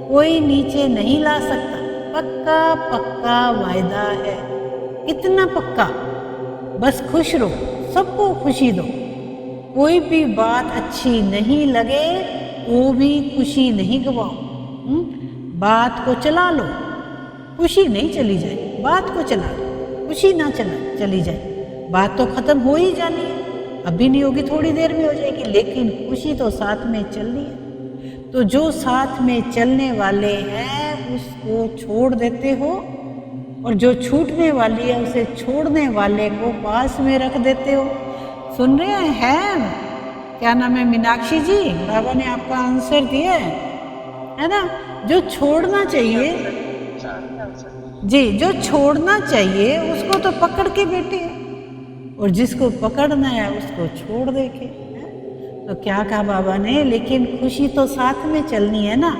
[SPEAKER 1] कोई नीचे नहीं ला सकता। पक्का पक्का वायदा है। इतना पक्का, बस खुश रहो, सबको खुशी दो। कोई भी बात अच्छी नहीं लगे वो भी खुशी नहीं गवाओ। बात को चला लो, खुशी नहीं चली जाए। बात को चला लो, खुशी ना चली जाए। बात तो खत्म हो ही जानी है, अभी नहीं होगी, थोड़ी देर में हो जाएगी, लेकिन खुशी तो साथ में चलनी है। तो जो साथ में चलने वाले हैं उसको छोड़ देते हो, और जो छूटने वाली है उसे छोड़ने वाले को पास में रख देते हो। सुन रहे हैं? क्या नाम है? मीनाक्षी जी, बाबा ने आपका आंसर दिया है ना? जो छोड़ना चाहिए जी, जो छोड़ना चाहिए उसको तो पकड़ के बैठे, और जिसको पकड़ना है उसको छोड़ दे के। तो क्या कहा बाबा ने? लेकिन खुशी तो साथ में चलनी है ना।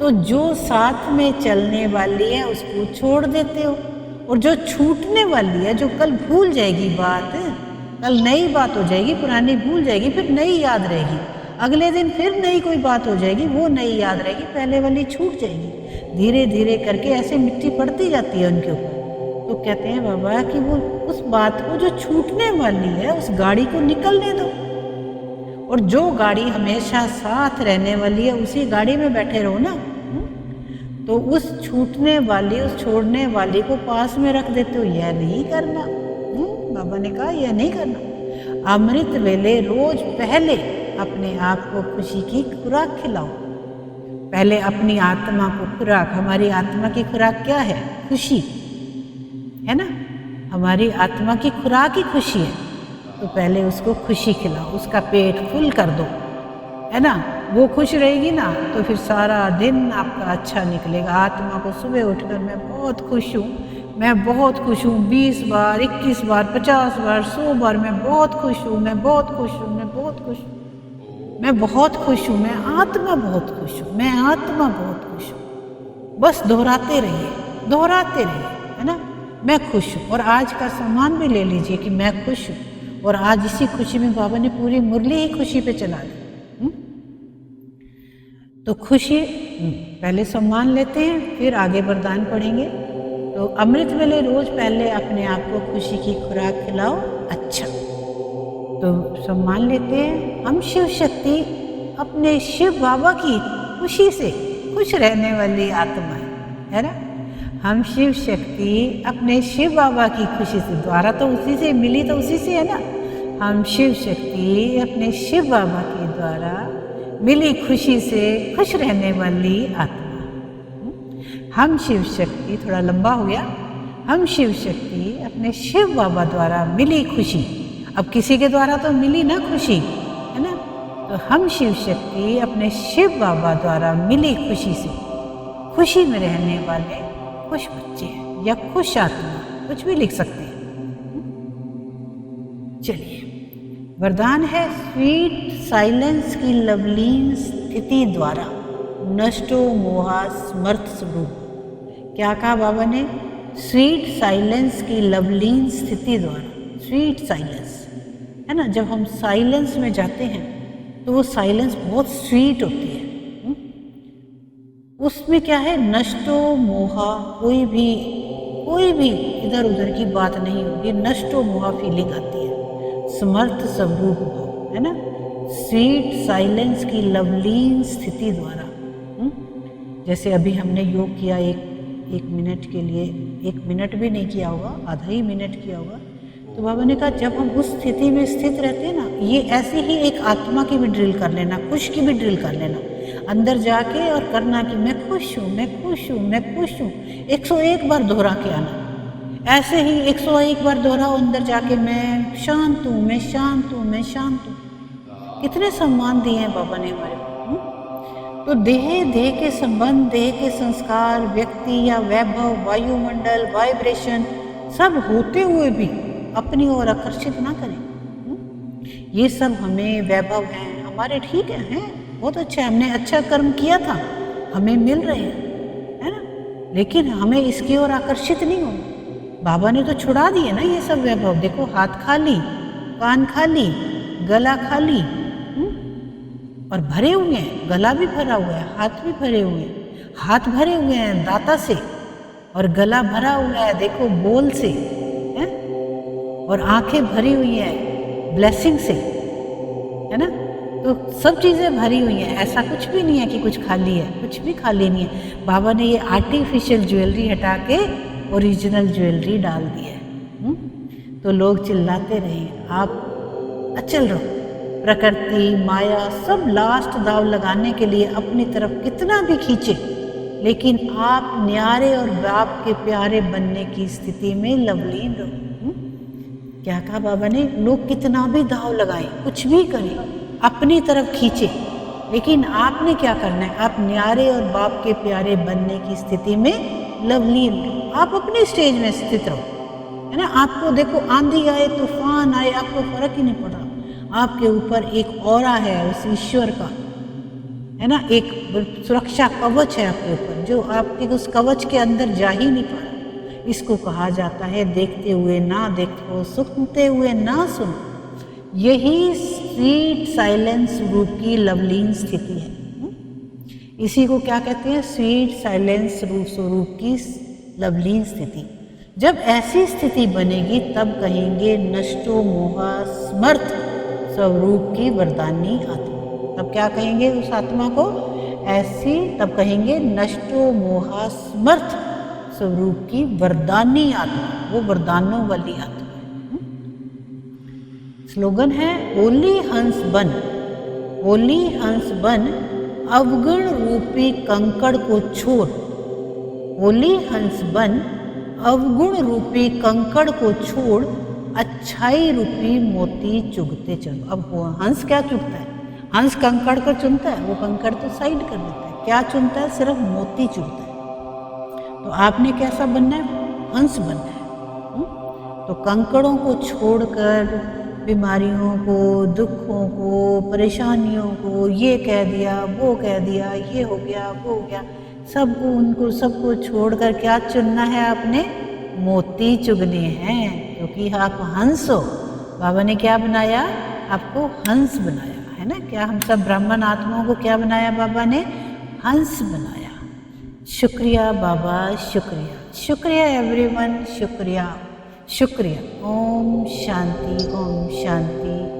[SPEAKER 1] तो जो साथ में चलने वाली है उसको छोड़ देते हो, और जो छूटने वाली है, जो कल भूल जाएगी बात, कल नई बात हो जाएगी, पुरानी भूल जाएगी, फिर नई याद रहेगी। अगले दिन फिर नई कोई बात हो जाएगी, वो नई याद रहेगी, पहले वाली छूट जाएगी। धीरे धीरे करके ऐसे मिट्टी पड़ती जाती है उनके ऊपर। तो कहते हैं बाबा कि वो उस बात को जो छूटने वाली है उस गाड़ी को निकलने दो, और जो गाड़ी हमेशा साथ रहने वाली है उसी गाड़ी में बैठे रहो ना। तो उस छूटने वाली, उस छोड़ने वाली को पास में रख देते हो। यह नहीं करना, बाबा ने कहा यह नहीं करना। अमृत वेले रोज पहले अपने आप को खुशी की खुराक खिलाओ, पहले अपनी आत्मा को खुराक, हमारी आत्मा की खुराक क्या है? खुशी है ना, हमारी आत्मा की खुराक ही खुशी है। तो पहले उसको खुशी खिलाओ, उसका पेट फुल कर दो, है ना। वो खुश रहेगी ना तो फिर सारा दिन आपका अच्छा निकलेगा। आत्मा को सुबह उठकर मैं बहुत खुश हूँ, मैं बहुत खुश हूँ, 20 बार, 21 बार, 50 बार, 100 बार मैं बहुत खुश हूँ, मैं बहुत खुश हूँ, मैं बहुत खुश हूँ, मैं बहुत खुश हूँ, मैं आत्मा बहुत खुश हूँ, मैं आत्मा बहुत खुश हूँ। बस दोहराते रहिए, है ना। मैं खुश हूँ। और आज का सम्मान भी ले लीजिए कि मैं खुश हूँ। और आज इसी खुशी में बाबा ने पूरी मुरली ही खुशी पे चला दी। तो खुशी, पहले सम्मान लेते हैं, फिर आगे वरदान पढ़ेंगे। तो अमृत वेले रोज पहले अपने आप को खुशी की खुराक खिलाओ। अच्छा, तो सम्मान लेते हैं। हम शिव शक्ति अपने शिव बाबा की खुशी से खुश रहने वाली आत्मा है ना। हम शिव शक्ति अपने शिव बाबा की खुशी से, द्वारा तो उसी से मिली, तो उसी से है ना। हम शिव शक्ति अपने शिव बाबा के द्वारा मिली खुशी से खुश रहने वाली आत्मा। हम शिव शक्ति, थोड़ा लंबा हो गया, हम शिव शक्ति अपने शिव बाबा द्वारा मिली खुशी, अब किसी के द्वारा तो मिली ना खुशी, है ना। तो हम शिव शक्ति अपने शिव बाबा द्वारा मिली खुशी से खुशी में रहने वाले खुश बच्चे हैं या खुश आत्मा, कुछ भी लिख सकते हैं। चलिए, वरदान है स्वीट साइलेंस की लवलीन स्थिति द्वारा नष्टो मोहा समर्थ स्वरूप। क्या कहा बाबा ने? स्वीट साइलेंस की लवलीन स्थिति द्वारा। स्वीट साइलेंस है ना, जब हम साइलेंस में जाते हैं तो वो साइलेंस बहुत स्वीट होती है। उसमें क्या है? नष्टो मोहा, कोई भी इधर उधर की बात नहीं होगी, नष्टो मोहा फीलिंग आती है। समर्थ स्वरूप भाव, है ना। स्वीट साइलेंस की लवलीन स्थिति द्वारा। जैसे अभी हमने योग किया एक मिनट के लिए, 1 मिनट भी नहीं किया होगा, आधा ही मिनट किया होगा। तो बाबा ने कहा जब हम उस स्थिति में स्थित रहते हैं ना, ये ऐसे ही एक आत्मा की भी ड्रिल कर लेना, खुश की भी ड्रिल कर लेना, अंदर जाके और करना कि मैं खुश हूँ, मैं खुश हूँ, मैं खुश हूँ। 101 बार दोहरा के आना, ऐसे ही 101 बार दोहराओ अंदर जाके, मैं शांत हूँ, मैं शांत हूँ, मैं शांत हूँ। कितने सम्मान दिए हैं बाबा ने हमारे को। तो देह के संबंध, देह के संस्कार, व्यक्ति या वैभव, वायुमंडल, वाइब्रेशन सब होते हुए भी अपनी ओर आकर्षित ना करें। ये सब हमें वैभव हैं हमारे, ठीक है, बहुत अच्छा है, हमने अच्छा कर्म किया था, हमें मिल रहे हैं, है ना। लेकिन हमें इसकी ओर आकर्षित नहीं होना। बाबा ने तो छुड़ा दिए ना ये सब वैभव। देखो, हाथ खाली, कान खाली, गला खाली, और भरे हुए हैं, गला भी भरा हुआ है, हाथ भी भरे हुए हैं, हाथ भरे हुए हैं दाता से, और गला भरा हुआ है देखो बोल से, है, और आंखें भरी हुई हैं ब्लेसिंग से, है ना। तो सब चीज़ें भरी हुई हैं, ऐसा कुछ भी नहीं है कि कुछ खाली है, कुछ भी खाली नहीं है। बाबा ने ये आर्टिफिशियल ज्वेलरी हटा के ओरिजिनल ज्वेलरी डाल दी है। तो लोग चिल्लाते रहे, आप अचल रहो। प्रकृति, माया सब लास्ट दाव लगाने के लिए अपनी तरफ कितना भी खींचे, लेकिन आप न्यारे और बाप के प्यारे बनने की स्थिति में लवलीन रहो। क्या कहा बाबा ने? लोग कितना भी दाव लगाएं, कुछ भी करें, अपनी तरफ खींचे, लेकिन आपने क्या करना है? आप न्यारे और बाप के प्यारे बनने की स्थिति में लवलीन रहो। आप अपने स्टेज में स्थित रहो, है ना। आपको देखो, आंधी आए, तूफान आए, आपको फर्क ही नहीं पड़ रहा। आपके ऊपर एक ऑरा है उस ईश्वर का, है ना, एक सुरक्षा कवच है आपके ऊपर, जो आपके उस कवच के अंदर जा ही नहीं पा रहा। इसको कहा जाता है देखते हुए ना देखो, सुनते हुए ना सुनो। यही स्वीट साइलेंस रूप की लवलीन स्थिति है। इसी को क्या कहते हैं? स्वीट साइलेंस रूप स्वरूप की लवलीन स्थिति। जब ऐसी स्थिति बनेगी तब कहेंगे नष्टो मोहा समर्थ स्वरूप की वरदानी आत्मा। तब क्या कहेंगे उस आत्मा को? ऐसी तब कहेंगे नष्टो मोहा समर्थ स्वरूप की वरदानी आत्मा, वो वरदानों वाली आत्मा है। स्लोगन है ओली हंस बन, ओली हंस बन, अवगुण रूपी कंकड़ को छोड़, होली हंस बन अवगुण रूपी कंकड़ को छोड़, अच्छाई रूपी मोती चुगते चलो। अब वो हंस क्या चुगता है? हंस कंकड़ को चुनता है, वो कंकड़ तो साइड कर देता है। क्या चुनता है? सिर्फ मोती चुगता है। तो आपने कैसा बनना है? हंस बनना है। तो कंकड़ों को छोड़कर बीमारियों को, दुखों को, परेशानियों को, ये कह दिया, वो कह दिया, ये हो गया, वो हो गया, सबको उनको सबको छोड़कर क्या चुनना है आपने? मोती चुगने हैं, क्योंकि आप हंस हो। बाबा ने क्या बनाया? आपको हंस बनाया है ना। क्या हम सब ब्राह्मण आत्माओं को क्या बनाया बाबा ने? हंस बनाया। शुक्रिया बाबा, शुक्रिया, शुक्रिया एवरीवन, शुक्रिया, शुक्रिया। ओम शांति, ओम शांति।